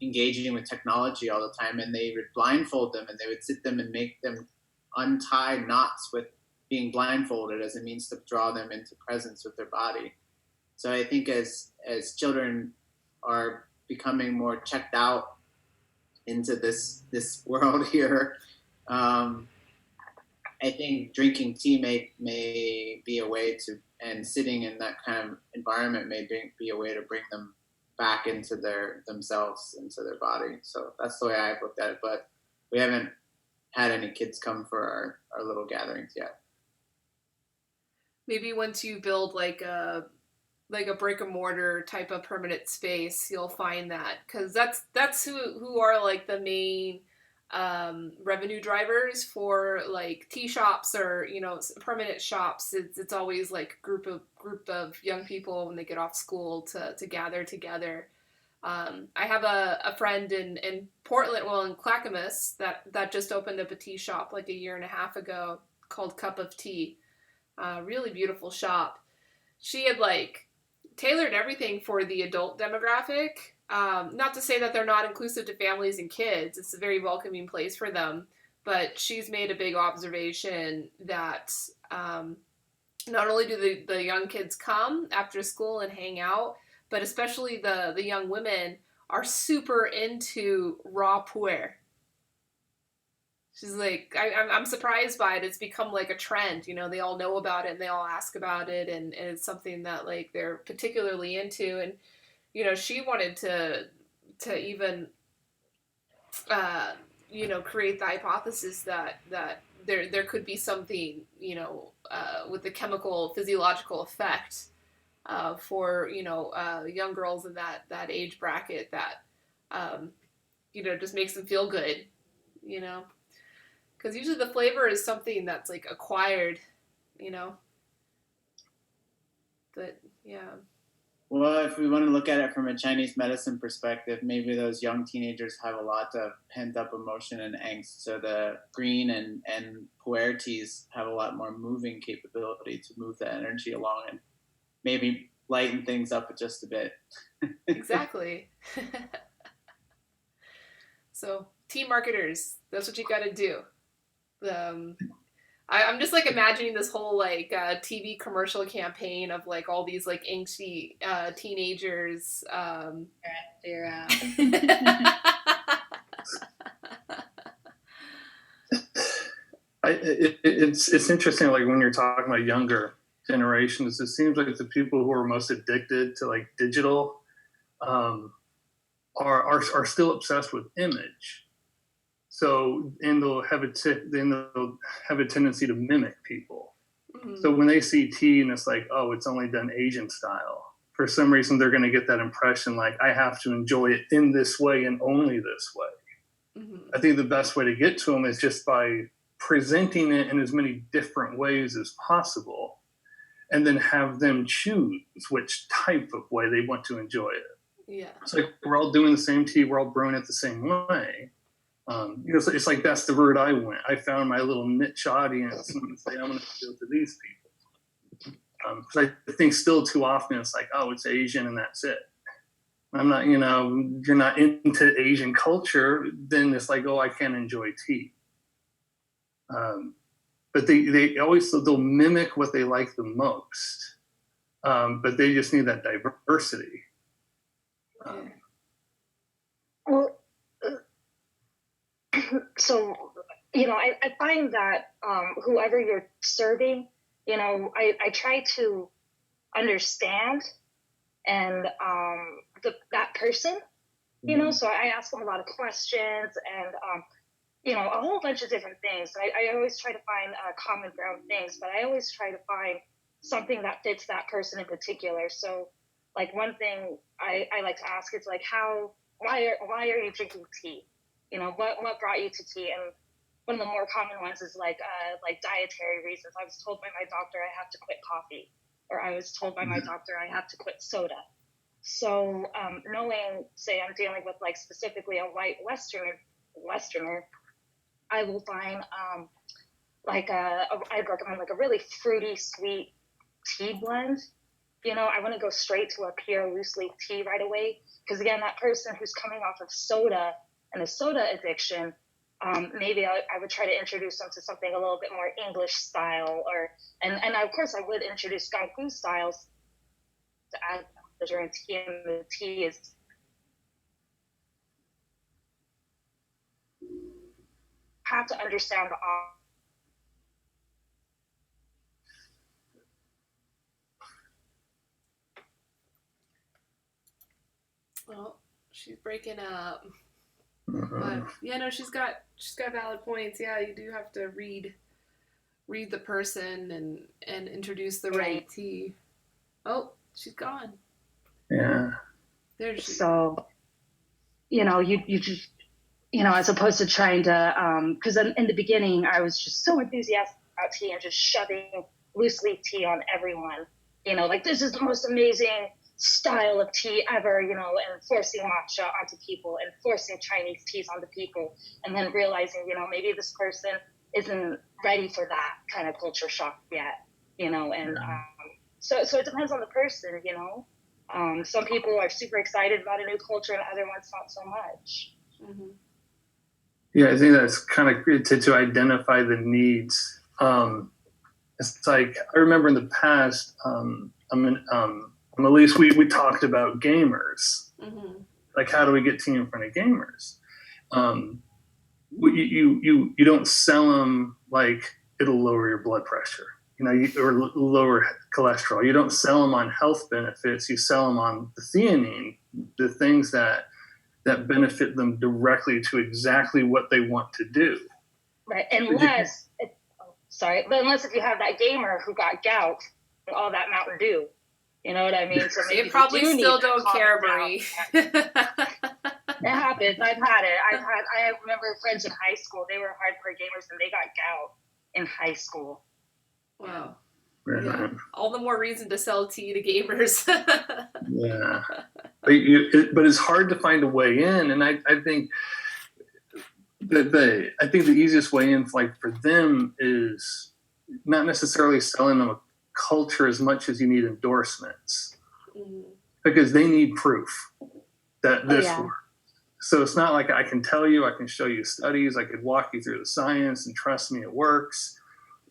engaging with technology all the time, and they would blindfold them and they would sit them and make them untie knots with being blindfolded as a means to draw them into presence with their body. So I think as children are becoming more checked out into this world here, I think drinking tea may be a way to, and sitting in that kind of environment may be a way to bring them back into themselves, into their body. So that's the way I've looked at it. But we haven't had any kids come for our little gatherings yet. Maybe once you build like a brick and mortar type of permanent space, you'll find that, because that's who are like the main revenue drivers for like tea shops or permanent shops. It's always like group of young people when they get off school to gather together. I have a friend in Portland, in Clackamas, that just opened up a tea shop like a year and a half ago called Cup of Tea. Really beautiful shop. She had like tailored everything for the adult demographic. Not to say that they're not inclusive to families and kids. It's a very welcoming place for them. But she's made a big observation that not only do the young kids come after school and hang out, but especially the young women are super into raw pu'er. She's like, I'm surprised by it. It's become like a trend. They all know about it and they all ask about it, and it's something that like they're particularly into. And she wanted to even create the hypothesis that there could be something with the chemical physiological effect for young girls in that age bracket that just makes them feel good, because usually the flavor is something that's like acquired, but yeah. Well, if we want to look at it from a Chinese medicine perspective, maybe those young teenagers have a lot of pent-up emotion and angst. So the green and pu'er teas have a lot more moving capability to move the energy along and maybe lighten things up just a bit. Exactly. So, tea marketers, that's what you got to do. I'm just like imagining this whole like TV commercial campaign of like all these like angsty teenagers. It's interesting, like when you're talking about younger generations, it seems like the people who are most addicted to like digital are still obsessed with image. So, and they'll have a tendency to mimic people. Mm-hmm. So when they see tea and it's like, oh, it's only done Asian style, for some reason they're going to get that impression like, I have to enjoy it in this way and only this way. Mm-hmm. I think the best way to get to them is just by presenting it in as many different ways as possible, and then have them choose which type of way they want to enjoy it. Yeah. It's like we're all doing the same tea, we're all brewing it the same way. It's like that's the route I went. I found my little niche audience and say, I'm going to appeal to these people. Because I think still too often it's like, oh, it's Asian and that's it. I'm not, you're not into Asian culture, then it's like, oh, I can't enjoy tea. But but they always, they'll mimic what they like the most. But they just need that diversity. Well, so, I find that whoever you're serving, I try to understand and that person, so I ask them a lot of questions and, a whole bunch of different things. I always try to find common ground things, but I always try to find something that fits that person in particular. So, like, one thing I like to ask is, like, why are you drinking tea? What brought you to tea? And one of the more common ones is like dietary reasons. I was told by my doctor I have to quit coffee, or I was told by my doctor I have to quit soda. So knowing, say, I'm dealing with like specifically a white Westerner, I will find I'd recommend like a really fruity, sweet tea blend. I want to go straight to a pure loose leaf tea right away, because again, that person who's coming off of soda and a soda addiction, maybe I would try to introduce them to something a little bit more English style, and of course I would introduce Ganku styles to add during tea, and the tea is have to understand the Well, she's breaking up. But yeah, no, she's got valid points. Yeah, you do have to read the person and introduce the right tea. Oh, she's gone. Yeah. There she. So, you just, as opposed to trying to, because in the beginning I was just so enthusiastic about tea and just shoving loose leaf tea on everyone. Like, this is the most amazing style of tea ever, and forcing matcha onto people and forcing Chinese teas onto people, and then realizing, maybe this person isn't ready for that kind of culture shock yet, and so it depends on the person, some people are super excited about a new culture and other ones not so much. Mm-hmm. Yeah, I think that's kind of good to identify the needs. It's like, I remember in the past, at least we talked about gamers. Mm-hmm. Like, how do we get tea in front of gamers? You don't sell them like it'll lower your blood pressure, or lower cholesterol. You don't sell them on health benefits. You sell them on the theanine, the things that benefit them directly to exactly what they want to do. Right, unless if you have that gamer who got gout and all that Mountain Dew. You know what I mean? So maybe they probably still don't care, Marie. It happens. I've had it. I remember friends in high school. They were hardcore gamers and they got gout in high school. Wow. Yeah. All the more reason to sell tea to gamers. Yeah. But it's hard to find a way in, and I think the easiest way in, like, for them is not necessarily selling them a culture as much as you need endorsements, because they need proof that this works. So it's not like I can tell you, I can show you studies, I could walk you through the science and trust me, it works.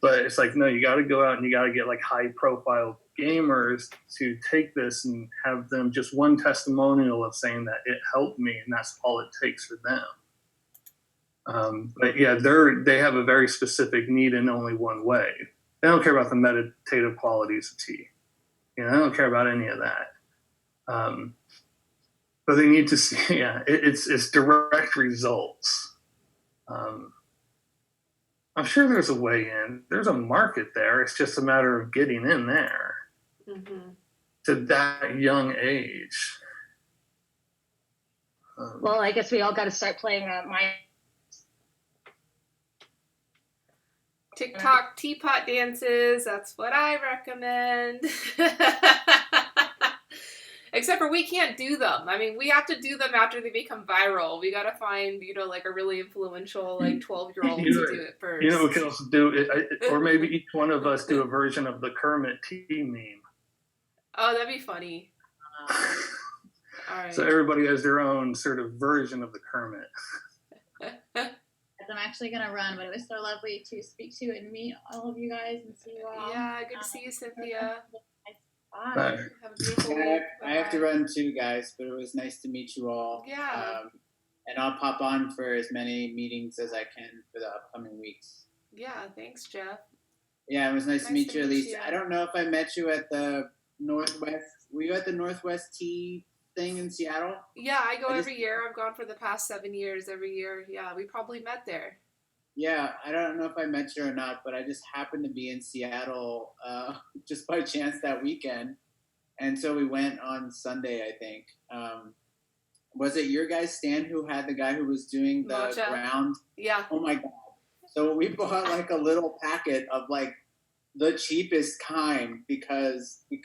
But it's like, no, you got to go out and you got to get like high profile gamers to take this and have them just one testimonial of saying that it helped me, and that's all it takes for them. But yeah, they have a very specific need in only one way. They don't care about the meditative qualities of tea. They don't care about any of that. But they need to see, it's direct results. I'm sure there's a way in. There's a market there. It's just a matter of getting in there to that young age. Well, I guess we all got to start playing my TikTok teapot dances. That's what I recommend. Except for we can't do them. I mean, we have to do them after they become viral. We got to find, like a really influential, like 12-year-old to do it first. We can also do it, or maybe each one of us do a version of the Kermit tea meme. Oh, that'd be funny. All right. So everybody has their own sort of version of the Kermit. As I'm actually gonna run, but it was so lovely to speak to and meet all of you guys and see you all. Yeah, good to see you, Cynthia. Bye. Have a beautiful Yeah, week. I have to Bye-bye. run too, guys, but it was nice to meet you all. Yeah. And I'll pop on for as many meetings as I can for the upcoming weeks. Yeah, thanks, Jeff. Yeah, it was nice to meet you, meet Elise. you. I don't know if I met you at the Northwest. Were you at the Northwest Tea thing in Seattle? Yeah, I go I just- every year. I've gone for the past 7 years every year. Yeah, we probably met there. Yeah, I don't know if I met you or not, but I just happened to be in Seattle just by chance that weekend. And so we went on Sunday, I think. Was it your guys' stand who had the guy who was doing the Matcha. ground? Yeah. Oh my God. So we bought like a little packet of like the cheapest kind because we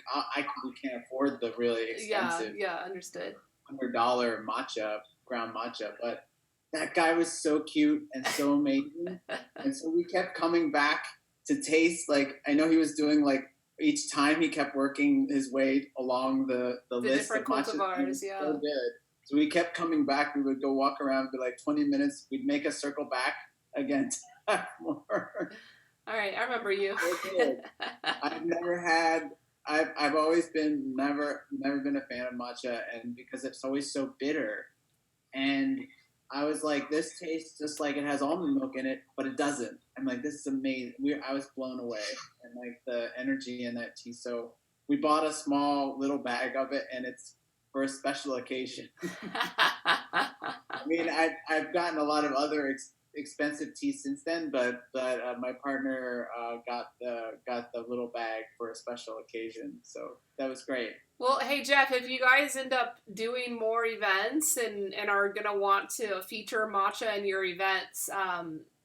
can't afford the really expensive Yeah, understood. $100 matcha, ground matcha. But that guy was so cute and so amazing. And so we kept coming back to taste. Like, I know he was doing like, each time he kept working his way along the list of different matchas. cultivars, It was yeah. so good. So we kept coming back. We would go walk around for like 20 minutes. We'd make a circle back again to have more. All right, I remember you. Okay. I've always been never been a fan of matcha, and because it's always so bitter. And I was like, this tastes just like it has almond milk in it, but it doesn't. I'm like, this is amazing. I was blown away, and like the energy in that tea. So we bought a small little bag of it, and it's for a special occasion. I mean, I've gotten a lot of other expensive tea since then, but my partner got the little bag for a special occasion, so that was great. Well, hey Jeff, if you guys end up doing more events and are gonna want to feature matcha in your events,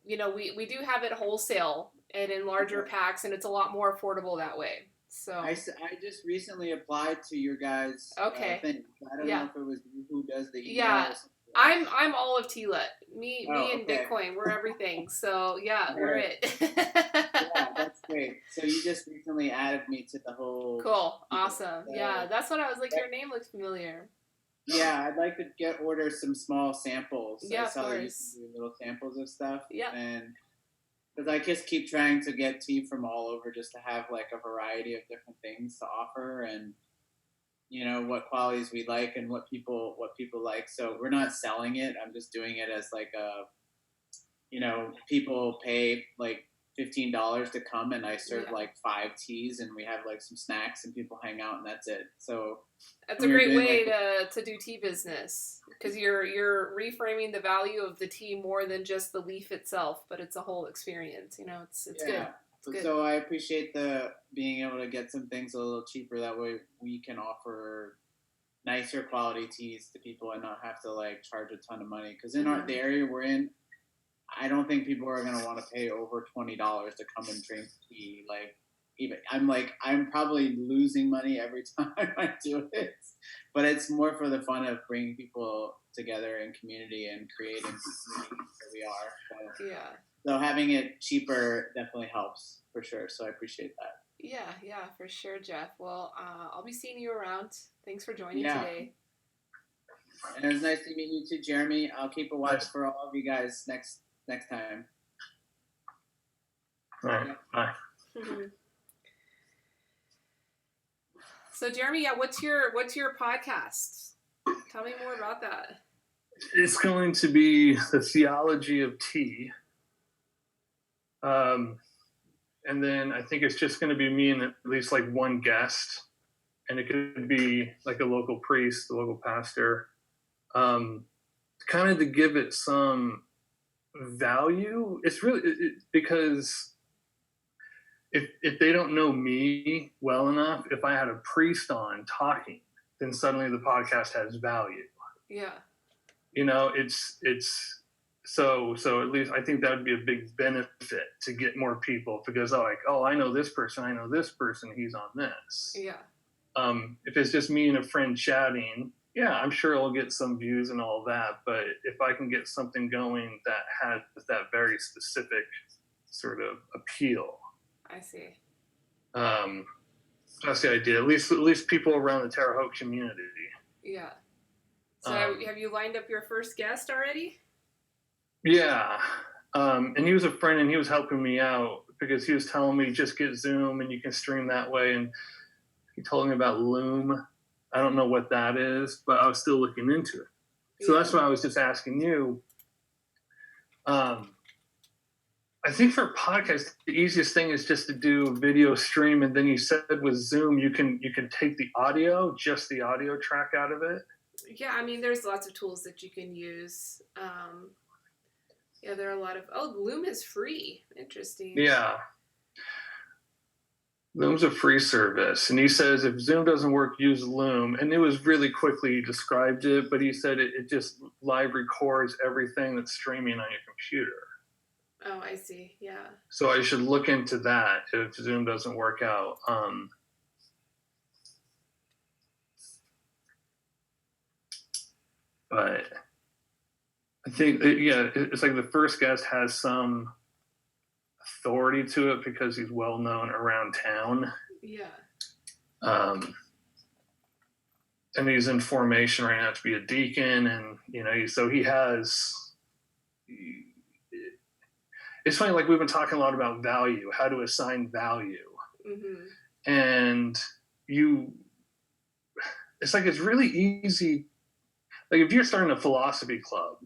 we do have it wholesale and in larger packs, and it's a lot more affordable that way. So I just recently applied to your guys' Okay. thing. I don't know if it was you who does the email. Yeah. or something. I'm all of T-Lit. Me and okay. Bitcoin, we're everything. So yeah, we're it. Yeah, that's great. So you just recently added me to the whole. Cool, awesome. Yeah, that's what I was like. Your name looks familiar. Yeah, I'd like to order some small samples. Yeah, I of saw that you course. can do little samples of stuff. Yeah. And because I just keep trying to get tea from all over, just to have like a variety of different things to offer, and what qualities we like and what people like. So we're not selling it. I'm just doing it as like a, people pay like $15 to come, and I serve like 5 teas, and we have like some snacks, and people hang out, and that's it. So That's a great way to do tea business, because you're reframing the value of the tea more than just the leaf itself, but it's a whole experience. It's good. It's good. So I appreciate the being able to get some things a little cheaper. That way we can offer nicer quality teas to people and not have to like charge a ton of money. Because in the area we're in, I don't think people are gonna want to pay over $20 to come and drink tea. Like, even I'm probably losing money every time I do it, but it's more for the fun of bringing people together in community and creating community that we are. So, Yeah. so having it cheaper definitely helps for sure. So I appreciate that. Yeah, for sure, Jeff. Well, I'll be seeing you around. Thanks for joining Yeah. today. And it was nice to meet you too, Jeremy. I'll keep a watch for all of you guys next time. All right. Bye. So Jeremy, what's your podcast? Tell me more about that. It's going to be the theology of tea. And then I think it's just going to be me and at least like one guest. And it could be like a local priest, a local pastor, kind of to give it some value. It's really because if they don't know me well enough, if I had a priest on talking, then suddenly the podcast has value. Yeah. It's so at least I think that would be a big benefit to get more people, because I know this person, he's on this. Yeah. If it's just me and a friend chatting, yeah, I'm sure I'll get some views and all that. But if I can get something going that has that very specific sort of appeal, I see. that's the idea. At least people around the Terre Haute community. Yeah. So have you lined up your first guest already? Yeah. and he was a friend, and he was helping me out because he was telling me just get Zoom and you can stream that way. And he told me about Loom. I don't know what that is, but I was still looking into it. So that's why I was just asking you. I think for a podcast, the easiest thing is just to do a video stream, and then you said with Zoom, you can take the audio, just the audio track out of it. Yeah, I mean, there's lots of tools that you can use. Yeah, there are a lot of. Oh, Loom is free. Interesting. Yeah. Loom's a free service, and he says if Zoom doesn't work, use Loom. And it was really quickly he described it, but he said it just live records everything that's streaming on your computer. Oh, I see. Yeah. So I should look into that if Zoom doesn't work out. But I think, it's like the first guest has some authority to it because he's well known around town. Yeah. And he's in formation right now to be a deacon, and so he has. It's funny, like we've been talking a lot about value, how to assign value, and it's like it's really easy. Like if you're starting a philosophy club,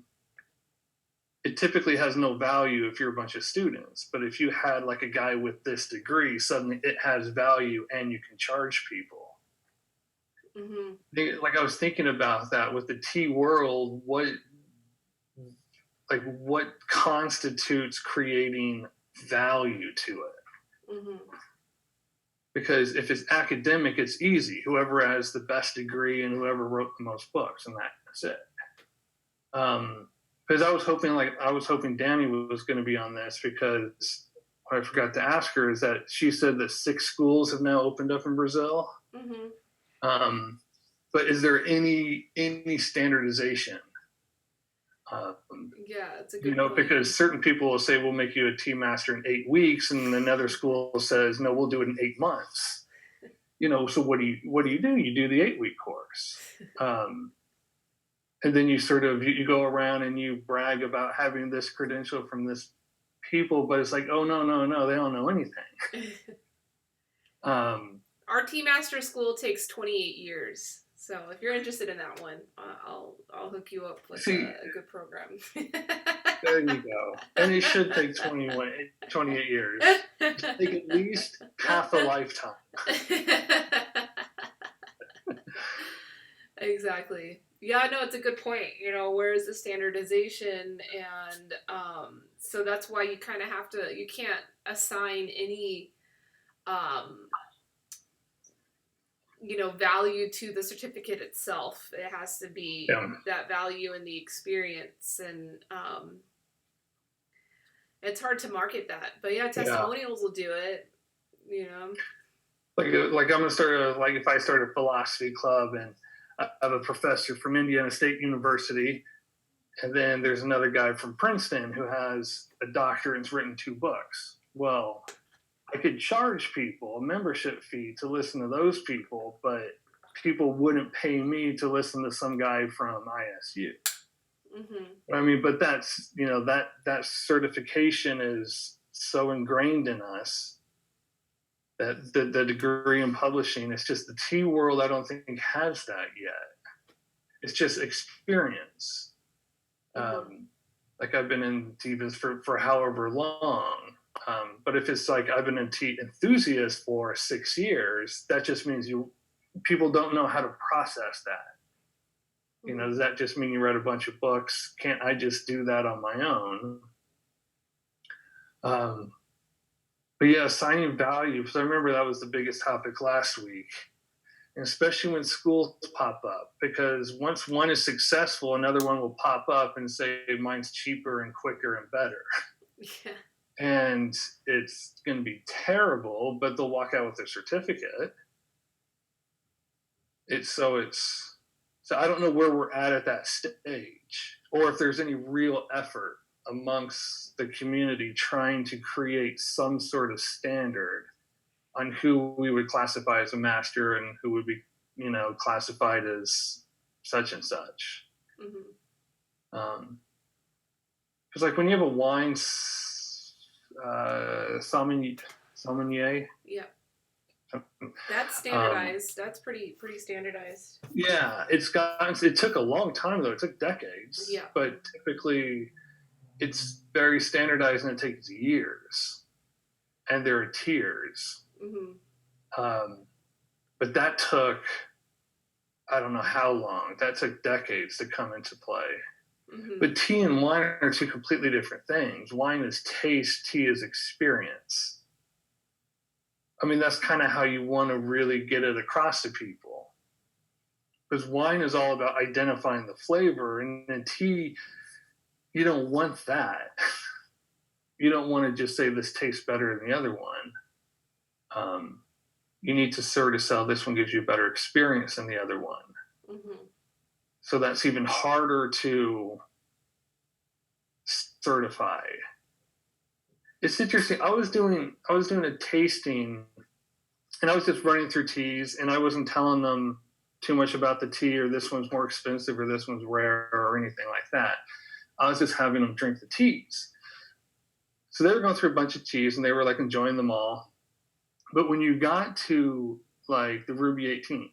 it typically has no value if you're a bunch of students. But if you had like a guy with this degree, suddenly it has value and you can charge people. Like I was thinking about that with the tea world, what constitutes creating value to it? Because if it's academic, it's easy. Whoever has the best degree and whoever wrote the most books, and that's it. Because I was hoping Danny was going to be on this, because what I forgot to ask her is that she said that 6 schools have now opened up in Brazil. But is there any standardization? Yeah, it's a good point. Because certain people will say we'll make you a tea master in 8 weeks, and another school says no, we'll do it in 8 months. So what do you do? You do the 8-week course, and then you sort of you go around and you brag about having this credential from this people, but it's like, oh no, they don't know anything. Our tea master school takes 28 years. So if you're interested in that one, I'll hook you up with a good program. There you go. And it should take 28 years. Take at least half a lifetime. Exactly. Yeah, no, it's a good point. Where's the standardization? And so that's why you kind of have to, you can't assign any value to the certificate itself. It has to be that value in the experience, and it's hard to market that. But yeah, testimonials will do it. Like I'm gonna start if I start a philosophy club, and I have a professor from Indiana State University, and then there's another guy from Princeton who has a doctorate and's written 2 books. Well, I could charge people a membership fee to listen to those people, but people wouldn't pay me to listen to some guy from ISU. I mean, but that's, that certification is so ingrained in us that the degree in publishing, it's just the tea world, I don't think has that yet. It's just experience. Like I've been in tea biz for however long. But if it's like I've been a tea enthusiast for 6 years, that just means people don't know how to process that. Does that just mean you read a bunch of books? Can't I just do that on my own? But yeah, assigning value, because I remember that was the biggest topic last week, and especially when schools pop up, because once one is successful, another one will pop up and say mine's cheaper and quicker and better. Yeah. And it's going to be terrible, but they'll walk out with their certificate. So I don't know where we're at that stage, or if there's any real effort amongst the community trying to create some sort of standard on who we would classify as a master and who would be, classified as such and such. Because like when you have a wine sommelier. Yeah. That's standardized. That's pretty standardized. Yeah, it took a long time though. It took decades. Yeah. But typically it's very standardized and it takes years. And there are tiers. Mm-hmm. But that took, I don't know how long. That took decades to come into play. Mm-hmm. But tea and wine are two completely different things. Wine is taste, tea is experience. I mean, that's kind of how you want to really get it across to people. Because wine is all about identifying the flavor, and in tea, you don't want that. You don't want to just say this tastes better than the other one. You need to sort of sell this one gives you a better experience than the other one. Mm-hmm. So that's even harder to certify. It's interesting. I was doing a tasting, and I was just running through teas, and I wasn't telling them too much about the tea or this one's more expensive or this one's rare or anything like that. I was just having them drink the teas. So they were going through a bunch of teas, and they were like enjoying them all. But when you got to like the Ruby 18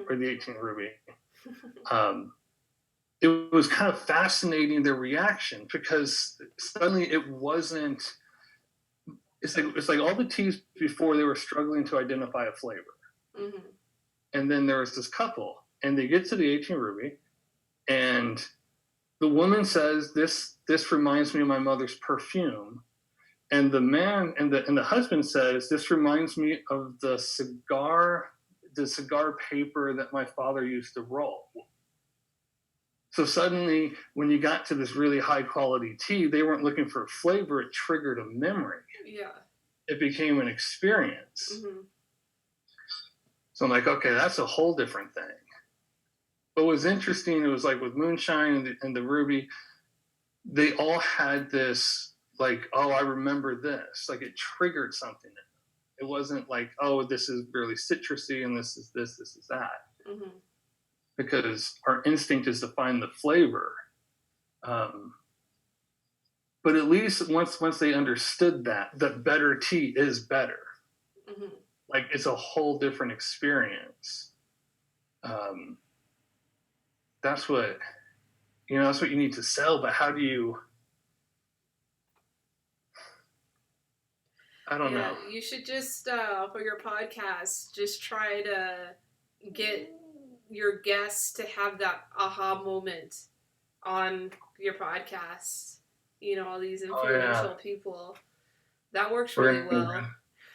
or the 18 Ruby, it was kind of fascinating their reaction, because suddenly it wasn't. It's like all the teas before, they were struggling to identify a flavor, and then there was this couple, and they get to the 18 Ruby, and the woman says, "This reminds me of my mother's perfume," and the man and the husband says, "This reminds me of the cigar paper that my father used to roll." So suddenly, when you got to this really high quality tea, they weren't looking for a flavor, it triggered a memory. Yeah. It became an experience. Mm-hmm. So I'm like, okay, that's a whole different thing. But what was interesting, it was like with Moonshine and the Ruby, they all had this, like, oh, I remember this. Like, it triggered something in them. It wasn't like, oh, this is really citrusy and this is this is that. Mm-hmm. Because our instinct is to find the flavor. But at least once they understood that better tea is better. Mm-hmm. Like, it's a whole different experience. That's what you need to sell, but how do you, I don't know. You should just, for your podcast, just try to get your guests to have that aha moment on your podcast. You know, all these influential people. That works really well.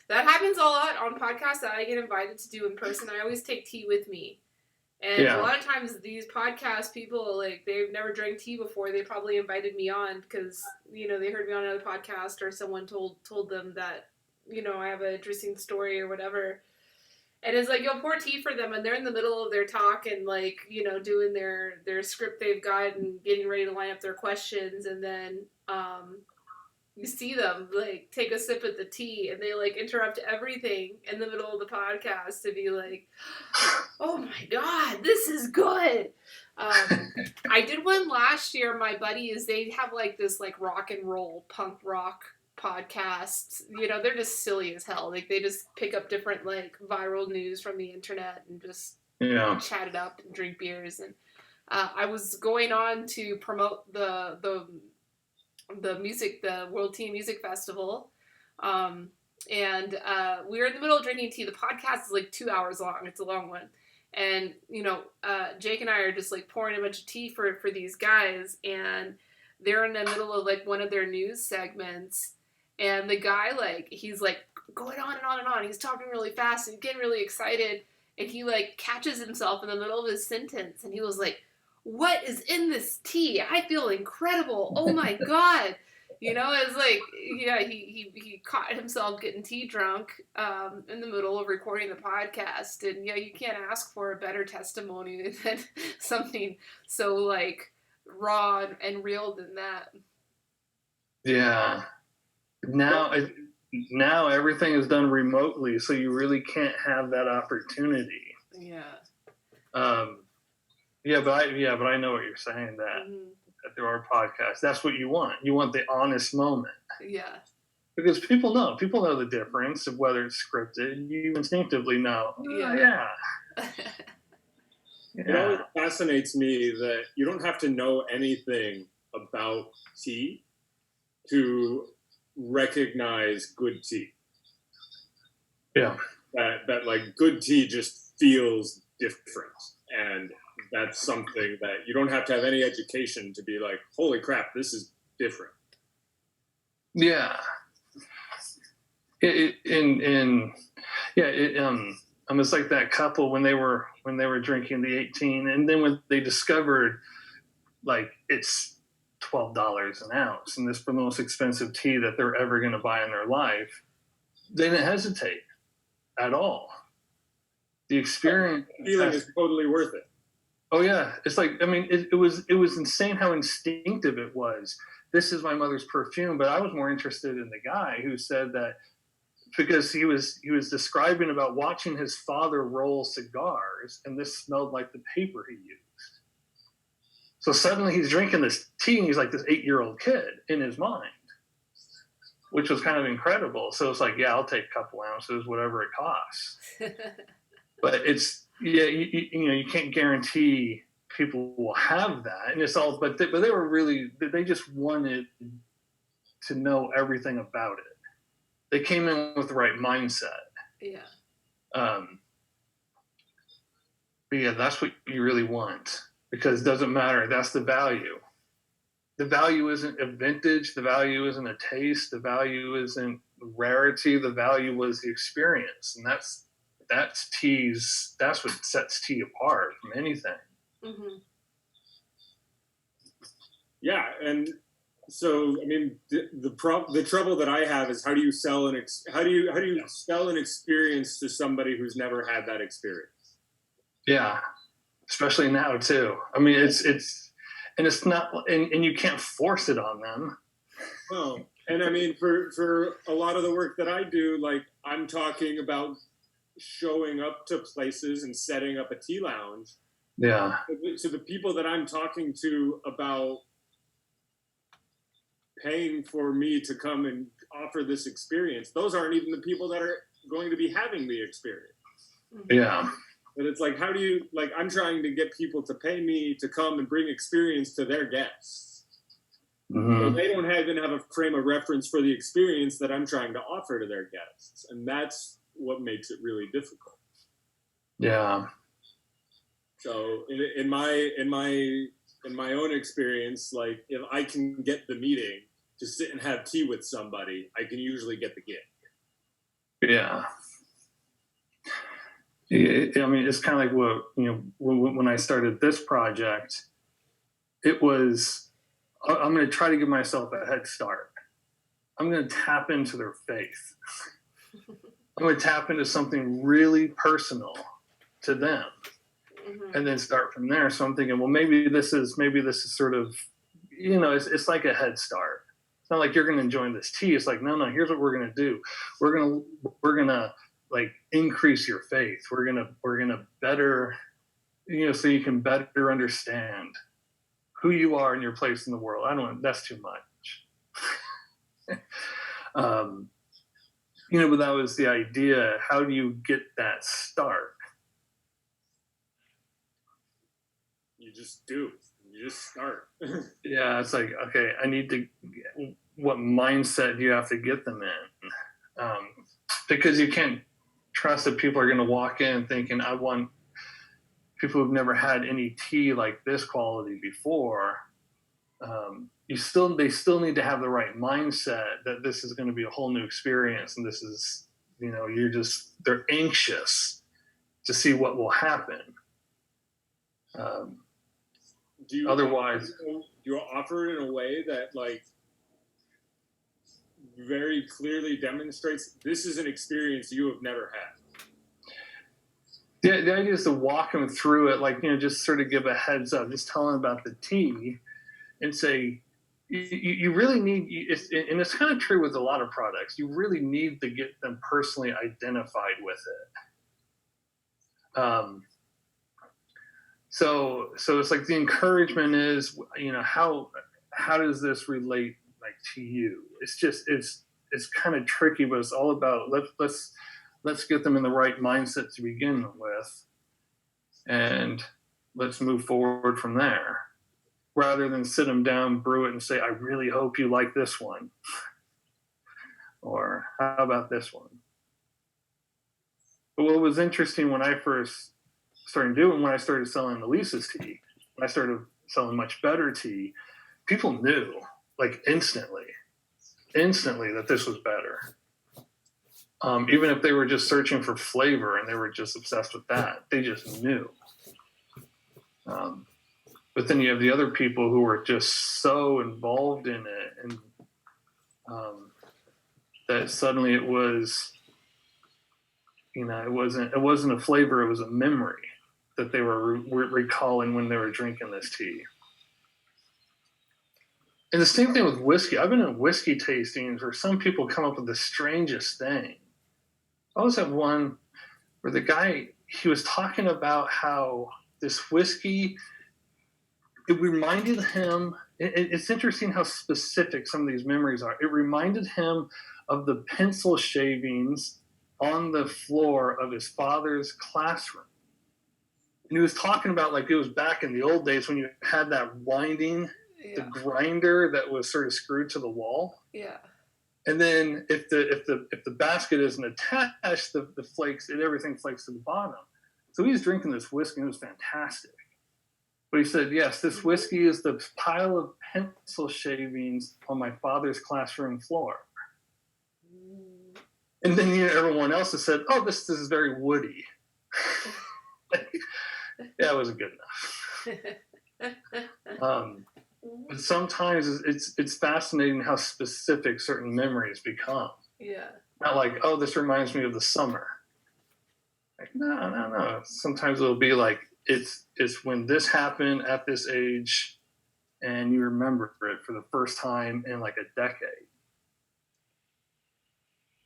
That happens a lot on podcasts that I get invited to do in person. I always take tea with me. And a lot of times these podcast people, like, they've never drank tea before. They probably invited me on because, you know, they heard me on another podcast or someone told them that, you know, I have an interesting story or whatever. And it's like, you'll pour tea for them, and they're in the middle of their talk and, like, you know, doing their script they've got and getting ready to line up their questions. And then you see them, like, take a sip at the tea, and they, like, interrupt everything in the middle of the podcast to be like, oh, my God, this is good. I did one last year. My buddies, they have, like, this, like, rock and roll, punk rock podcasts. You know, they're just silly as hell. Like, they just pick up different, like, viral news from the internet and just chat it up and drink beers. And I was going on to promote the World Tea Music Festival, and we were in the middle of drinking tea. The podcast is like 2 hours long. It's a long one. And, you know, Jake and I are just, like, pouring a bunch of tea for these guys, and they're in the middle of, like, one of their news segments. And the guy, like, he's, like, going on and on and on. He's talking really fast and getting really excited. And he, like, catches himself in the middle of his sentence. And he was like, what is in this tea? I feel incredible. Oh, my God. You know, it's like, yeah, he caught himself getting tea drunk in the middle of recording the podcast. And, yeah, you can't ask for a better testimony than something so, like, raw and real than that. Yeah. Now everything is done remotely, so you really can't have that opportunity. Yeah. But I know what you're saying. That through our podcast. That's what you want. You want the honest moment. Yeah. Because people know the difference of whether it's scripted. You instinctively know. Yeah. It always fascinates me that you don't have to know anything about tea to recognize good tea. Yeah. That like good tea just feels different. And that's something that you don't have to have any education to be like, holy crap, this is different. Yeah. It's like that couple when they were drinking the 18, and then when they discovered like it's $12 an ounce and this is the most expensive tea that they're ever going to buy in their life, they didn't hesitate at all. The experience feeling is totally worth it. Oh yeah, it's like, I mean, it was insane how instinctive it was. This is my mother's perfume, but I was more interested in the guy who said that because he was describing about watching his father roll cigars, and this smelled like the paper he used. So suddenly he's drinking this tea, and he's like this 8-year-old kid in his mind, which was kind of incredible. So it's like, yeah, I'll take a couple ounces, whatever it costs. But it's, yeah, you can't guarantee people will have that, and it's all. But they were really, they just wanted to know everything about it. They came in with the right mindset. Yeah. But yeah, that's what you really want, because it doesn't matter. That's the value. The value isn't a vintage. The value isn't a taste. The value isn't rarity. The value was the experience, and that's tea's. That's what sets tea apart from anything. Mm-hmm. Yeah, and so I mean, the trouble that I have is how do you sell how do you sell an experience to somebody who's never had that experience? Yeah, especially now too. I mean, it's not, and you can't force it on them. No, and I mean, for a lot of the work that I do, like I'm talking about showing up to places and setting up a tea lounge. Yeah. So the people that I'm talking to about paying for me to come and offer this experience, those aren't even the people that are going to be having the experience. Yeah. But it's like, how do you, like, I'm trying to get people to pay me to come and bring experience to their guests. Mm-hmm. So they don't even have a frame of reference for the experience that I'm trying to offer to their guests. And that's what makes it really difficult. Yeah. So in my own experience, like if I can get the meeting to sit and have tea with somebody, I can usually get the gig. Yeah. I mean, it's kind of like what, when I started this project, it was, I'm going to try to give myself a head start. I'm going to tap into their faith. I'm going to tap into something really personal to them. Mm-hmm. And then start from there. So I'm thinking, well, maybe this is sort of, it's like a head start. It's not like you're going to enjoy this tea. It's like, no, here's what we're going to do. We're going to like increase your faith. We're going to better, so you can better understand who you are and your place in the world. That's too much. But that was the idea. How do you get that start? You just do. You just start. Yeah, it's like, okay, what mindset do you have to get them in? Because you can't trust that people are going to walk in thinking, I want people who've never had any tea like this quality before. They still need to have the right mindset that this is going to be a whole new experience. And this is, they're anxious to see what will happen. Do you offer it in a way that like very clearly demonstrates this is an experience you have never had? Yeah, the idea is to walk them through it, like, just sort of give a heads up, just tell them about the tea and say, you really need, and it's kind of true with a lot of products, you really need to get them personally identified with it. So it's like the encouragement is, how does this relate like to you? It's just it's kind of tricky, but it's all about let's get them in the right mindset to begin with, and let's move forward from there, rather than sit them down, brew it, and say, I really hope you like this one, or how about this one? But what was interesting when I first started doing, when I started selling Elisa's tea, when I started selling Much Better tea, people knew like instantly that this was better. Even if they were just searching for flavor and they were just obsessed with that, they just knew. But then you have the other people who were just so involved in it, and that suddenly it was, it wasn't a flavor, it was a memory that they were recalling when they were drinking this tea. And the same thing with whiskey. I've been in whiskey tastings where some people come up with the strangest thing. I always have one where the guy, he was talking about how this whiskey, it reminded him, it's interesting how specific some of these memories are. It reminded him of the pencil shavings on the floor of his father's classroom. And he was talking about like it was back in the old days when you had that winding, the grinder that was sort of screwed to the wall. Yeah. And then if the basket isn't attached, the flakes, everything flakes to the bottom. So he's drinking this whiskey, and it was fantastic. But he said, yes, this whiskey is the pile of pencil shavings on my father's classroom floor. And then everyone else has said, oh, this is very woody. Yeah, it wasn't good enough. But sometimes it's fascinating how specific certain memories become. Yeah. Not like, oh, this reminds me of the summer. Like, no. Sometimes it'll be like, it's when this happened at this age, and you remember it for the first time in like a decade.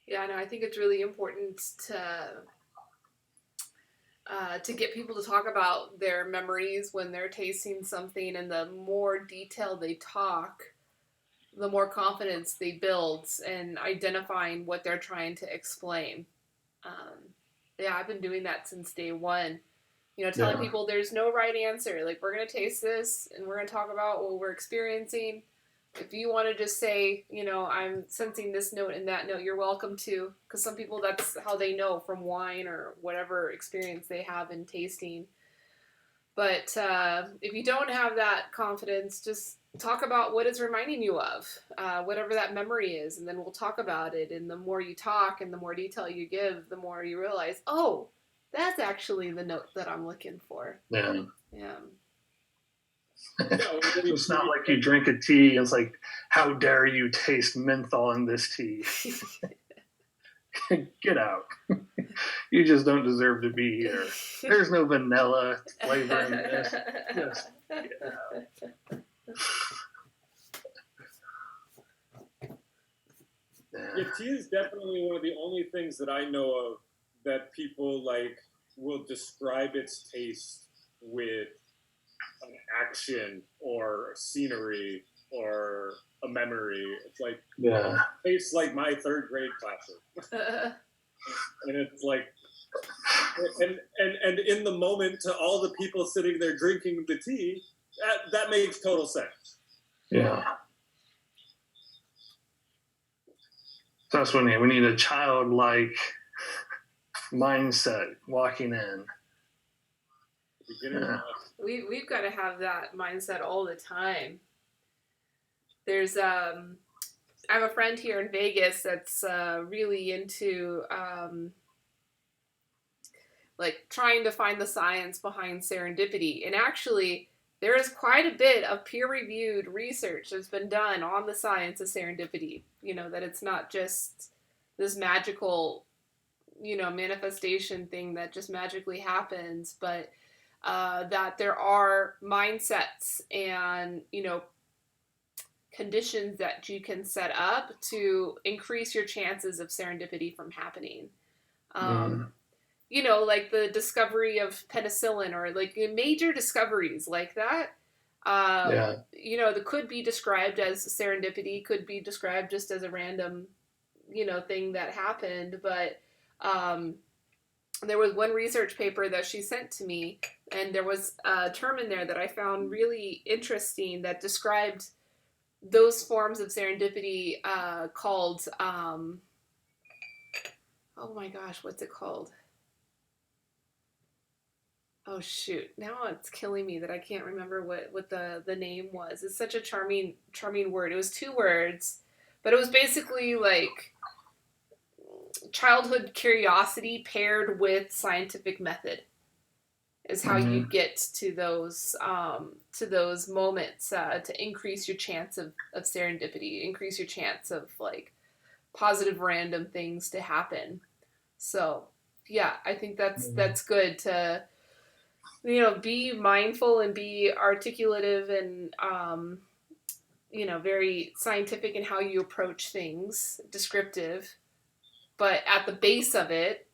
Yeah, no, I think it's really important to get people to talk about their memories when they're tasting something, and the more detailed they talk, the more confidence they build in identifying what they're trying to explain. Yeah, I've been doing that since day one. Telling people there's no right answer. Like, we're going to taste this, and we're going to talk about what we're experiencing. If you want to just say, I'm sensing this note and that note, you're welcome to. Because some people, that's how they know from wine or whatever experience they have in tasting. But if you don't have that confidence, just talk about what it's reminding you of, whatever that memory is, and then we'll talk about it. And the more you talk and the more detail you give, the more you realize, oh, that's actually the note that I'm looking for. Yeah. Yeah. It's not like you drink a tea and it's like, how dare you taste menthol in this tea? Get out. You just don't deserve to be here. There's no vanilla flavor in this. Just get out. Yeah, tea is definitely one of the only things that I know of that people like will describe its taste with an action or scenery or a memory. It's like, yeah, it tastes like my third grade classroom. And it's like, and in the moment, to all the people sitting there drinking the tea, that makes total sense. Yeah. So that's what we need. We need a childlike mindset walking in. Yeah. We've got to have that mindset all the time. There's I have a friend here in Vegas that's really into like trying to find the science behind serendipity. And actually, there is quite a bit of peer-reviewed research that's been done on the science of serendipity. That it's not just this magical, manifestation thing that just magically happens, but that there are mindsets and, conditions that you can set up to increase your chances of serendipity from happening. you know, like the discovery of penicillin or like major discoveries like that. You know, that could be described as serendipity, could be described just as a random, you know, thing that happened. But there was one research paper that she sent to me, and there was a term in there that I found really interesting that described those forms of serendipity called, oh my gosh, what's it called? Oh shoot! Now it's killing me that I can't remember what the name was. It's such a charming word. It was 2 words, but it was basically like childhood curiosity paired with scientific method is how you get to those moments to increase your chance of serendipity, increase your chance of like positive random things to happen. So yeah, I think that's good to, you know, be mindful and be articulative and you know, very scientific in how you approach things, descriptive, but at the base of it,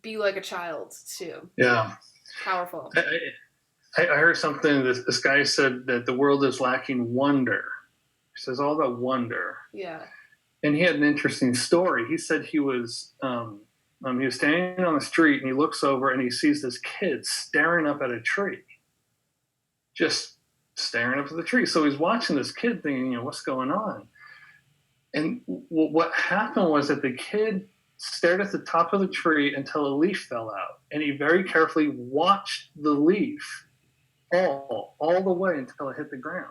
be like a child too. Yeah. Powerful. I heard something. This guy said that the world is lacking wonder. He says all about wonder. Yeah. And he had an interesting story. He said he was standing on the street and he looks over and he sees this kid staring up at a tree, just staring up at the tree. So he's watching this kid thinking, you know, what's going on? And what happened was that the kid stared at the top of the tree until a leaf fell out, and he very carefully watched the leaf fall all the way until it hit the ground.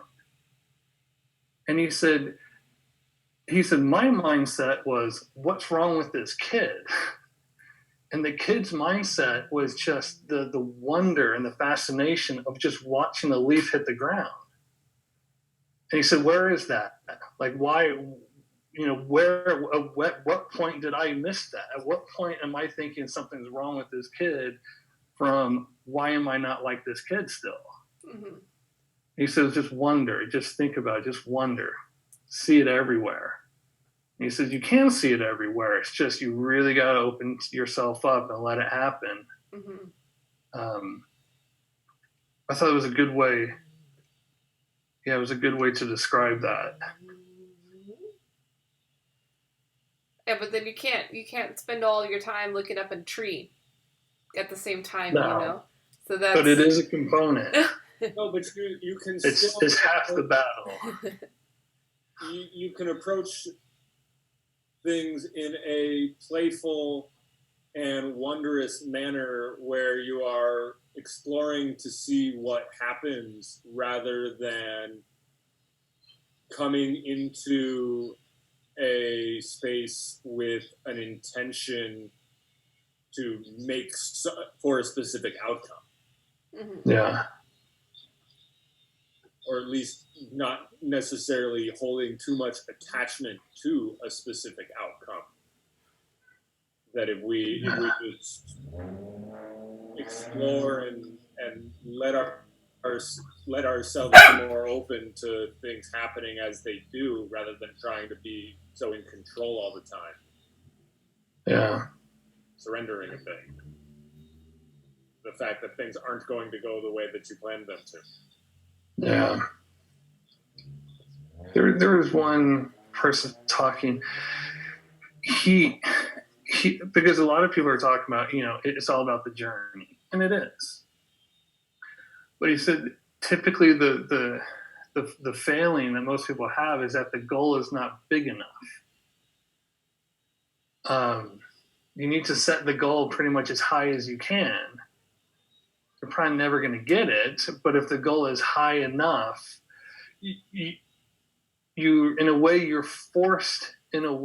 And he said my mindset was, what's wrong with this kid? And the kid's mindset was just the wonder and the fascination of just watching a leaf hit the ground. And he said, where is that? Like, why? You know, at what point did I miss that? At what point am I thinking something's wrong with this kid from why am I not like this kid still? Mm-hmm. He says, just wonder, just think about it, just wonder, see it everywhere. And he says, you can see it everywhere. It's just, you really got to open yourself up and let it happen. Mm-hmm. I thought it was a good way. Yeah, it was a good way to describe that. Yeah, but then you can't spend all your time looking up a tree at the same time, No. you know. So that's. But it is a component. No, but you can. It's half the battle. You can approach things in a playful and wondrous manner where you are exploring to see what happens rather than coming into a space with an intention to make for a specific outcome. Mm-hmm. Yeah. Or at least not necessarily holding too much attachment to a specific outcome. That if we just explore and let ourselves be more open to things happening as they do, rather than trying to be so in control all the time. Yeah. Surrendering a bit. The fact that things aren't going to go the way that you planned them to. Yeah. There was one person talking. He because a lot of people are talking about, you know, it's all about the journey, and it is. But he said typically the failing that most people have is that the goal is not big enough. You need to set the goal pretty much as high as you can. You're probably never going to get it, but if the goal is high enough, you in a way you're forced in a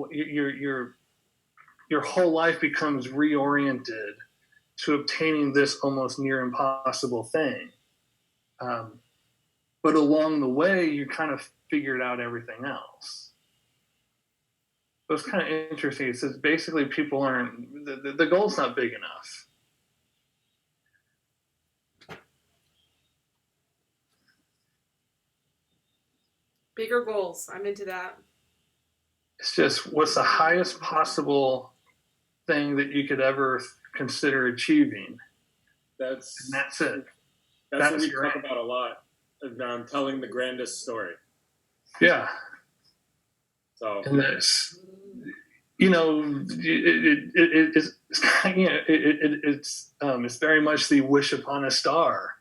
your whole life becomes reoriented to obtaining this almost near impossible thing. But along the way, you kind of figured out everything else. So it's kind of interesting. It says basically people aren't, the goal's not big enough. Bigger goals. I'm into that. It's just what's the highest possible thing that you could ever consider achieving. That's And that's it. That's what That's we your talk aim. about a lot. Telling the grandest story. Yeah. So And that's, it's very much the wish upon a star.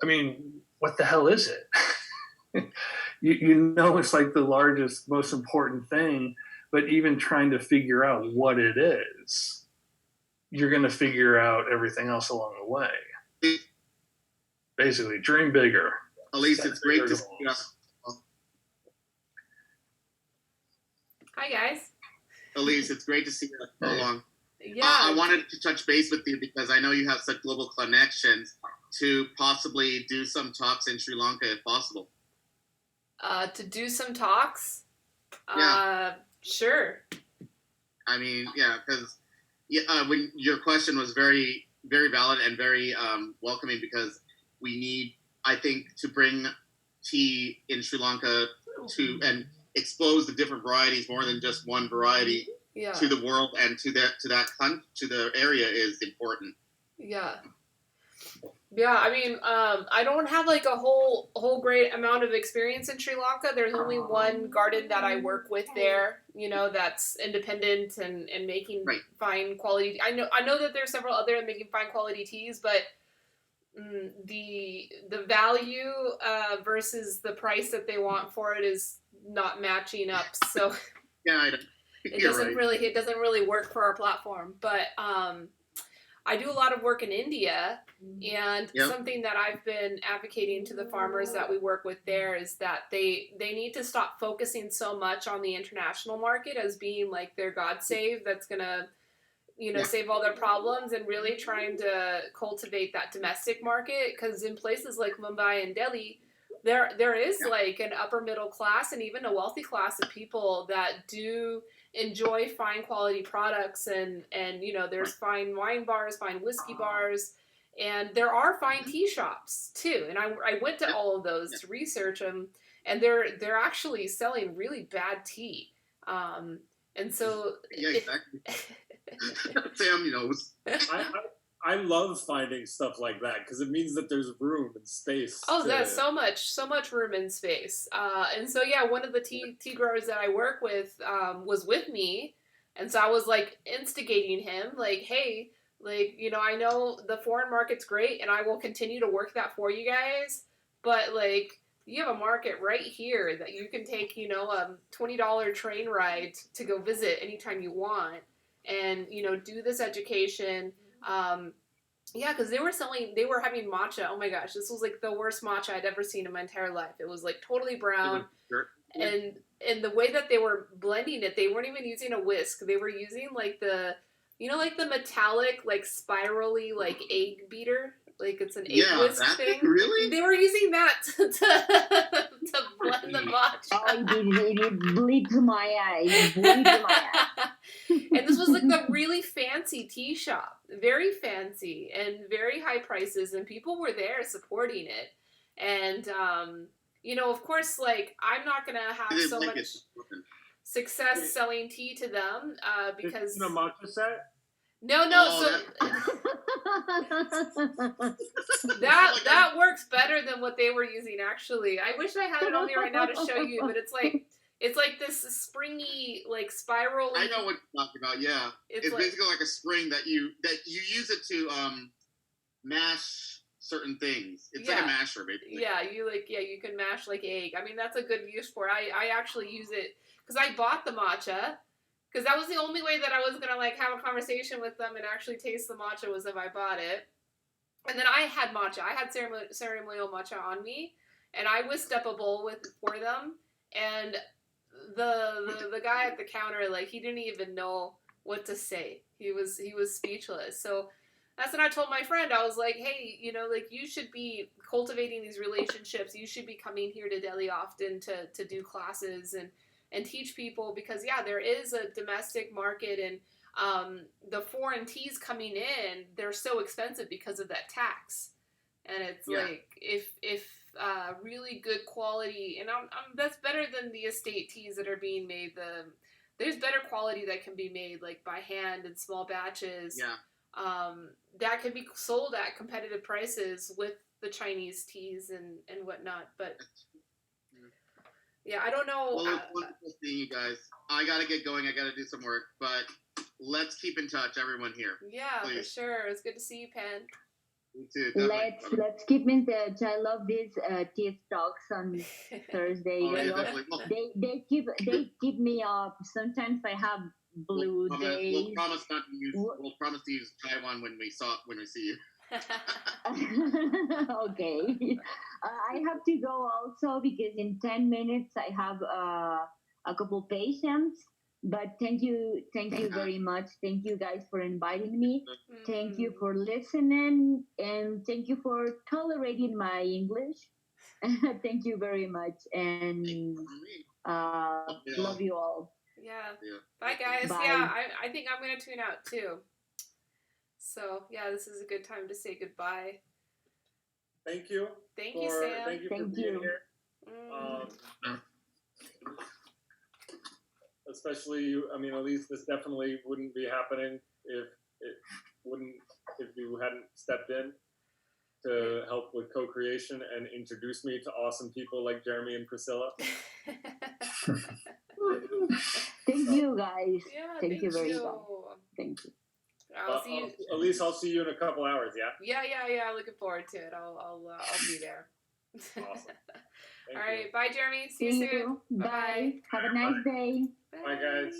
I mean, what the hell is it? It's like the largest, most important thing, but even trying to figure out what it is, you're going to figure out everything else along the way. Basically, dream bigger. Elise, Set it's great bigger to see you. goals. Hi guys. Elise, it's great to see you so long. Yeah. I wanted to touch base with you because I know you have such global connections to possibly do some talks in Sri Lanka if possible. To do some talks. Yeah. Sure. I mean, yeah, because when your question was very, very valid and very welcoming because we need, I think, to bring tea in Sri Lanka to and expose the different varieties more than just one variety to the world and to the area is important. Yeah. Yeah, I mean, I don't have like a whole great amount of experience in Sri Lanka. There's only one garden that I work with there, that's independent and making fine quality. I know that there's several other making fine quality teas, but the value versus the price that they want for it is not matching up. So yeah, it doesn't really work for our platform. But I do a lot of work in India, and something that I've been advocating to the farmers that we work with there is that they need to stop focusing so much on the international market as being like their God save that's gonna save all their problems, and really trying to cultivate that domestic market, because in places like Mumbai and Delhi there is like an upper middle class and even a wealthy class of people that do enjoy fine quality products, and there's fine wine bars, fine whiskey bars, and there are fine tea shops too. And I went to all of those to research them, and they're actually selling really bad tea. And so exactly. Sam knows. I love finding stuff like that because it means that there's room and space. There's so much room and space. And so one of the tea growers that I work with was with me, and so I was like instigating him, like, hey, like, I know the foreign market's great, and I will continue to work that for you guys, but like, you have a market right here that you can take, a $20 train ride to go visit anytime you want, and do this education. Because they were having matcha. Oh my gosh, this was like the worst matcha I'd ever seen in my entire life. It was like totally brown, and the way that they were blending it, they weren't even using a whisk. They were using like the metallic, like spirally, like egg beater. Like it's an egg whisk thing. Really? They were using that to blend the matcha. It bleed to my eye. And this was like a really fancy tea shop, very fancy and very high prices, and people were there supporting it. And of course, like, I'm not gonna have so much success selling tea to them because a matcha set. No. That works better than what they were using. Actually, I wish I had it on me right now to show you, but it's like this springy, like spiral. I know what you're talking about. Yeah, it's like, basically like a spring that you use it to mash certain things. It's like a masher, basically. Yeah, you can mash like egg. I mean, that's a good use for it. I actually use it because I bought the matcha. Because that was the only way that I was gonna like have a conversation with them and actually taste the matcha was if I bought it. And then I had matcha. I had ceremonial matcha on me, and I whisked up a bowl for them. And the guy at the counter, like, he didn't even know what to say. He was speechless. So that's when I told my friend. I was like, hey, like, you should be cultivating these relationships. You should be coming here to Delhi often to do classes and teach people, because there is a domestic market, and the foreign teas coming in, they're so expensive because of that tax. And it's like, if really good quality, and that's better than the estate teas that are being made. There's better quality that can be made, like by hand in small batches. that could be sold at competitive prices with the Chinese teas and whatnot. But yeah, I don't know. Well, it's wonderful seeing you guys. I gotta get going. I gotta do some work, but let's keep in touch, everyone here. Yeah, for Please. sure. It's good to see you, Pen. You too. Let's keep in touch. I love these tea talks on Thursday. Oh, yeah, You know, definitely. Well, they keep me up. Sometimes I have blue days. we'll promise not to use. We'll promise to use Taiwan when we see you. Okay. I have to go also because in 10 minutes I have a couple patients. But thank you very much. Thank you guys for inviting me. Thank you for listening, and thank you for tolerating my English. Thank you very much, and love you all. Yeah. Bye, guys. Bye. Yeah, I think I'm going to tune out too. So, yeah, this is a good time to say goodbye. Thank you. Thank you, Sam. Thank you for Thank being you. here. Especially you. I mean, at least this definitely wouldn't be happening if you hadn't stepped in to help with co-creation and introduce me to awesome people like Jeremy and Priscilla. Thank you guys. Yeah, thank you very you. much. Thank you. I'll see you. At least I'll see you in a couple hours. Yeah. Yeah. Looking forward to it. I'll be there. Awesome. All right. Bye, Jeremy. See you soon. Bye. Have a nice day. Bye, guys.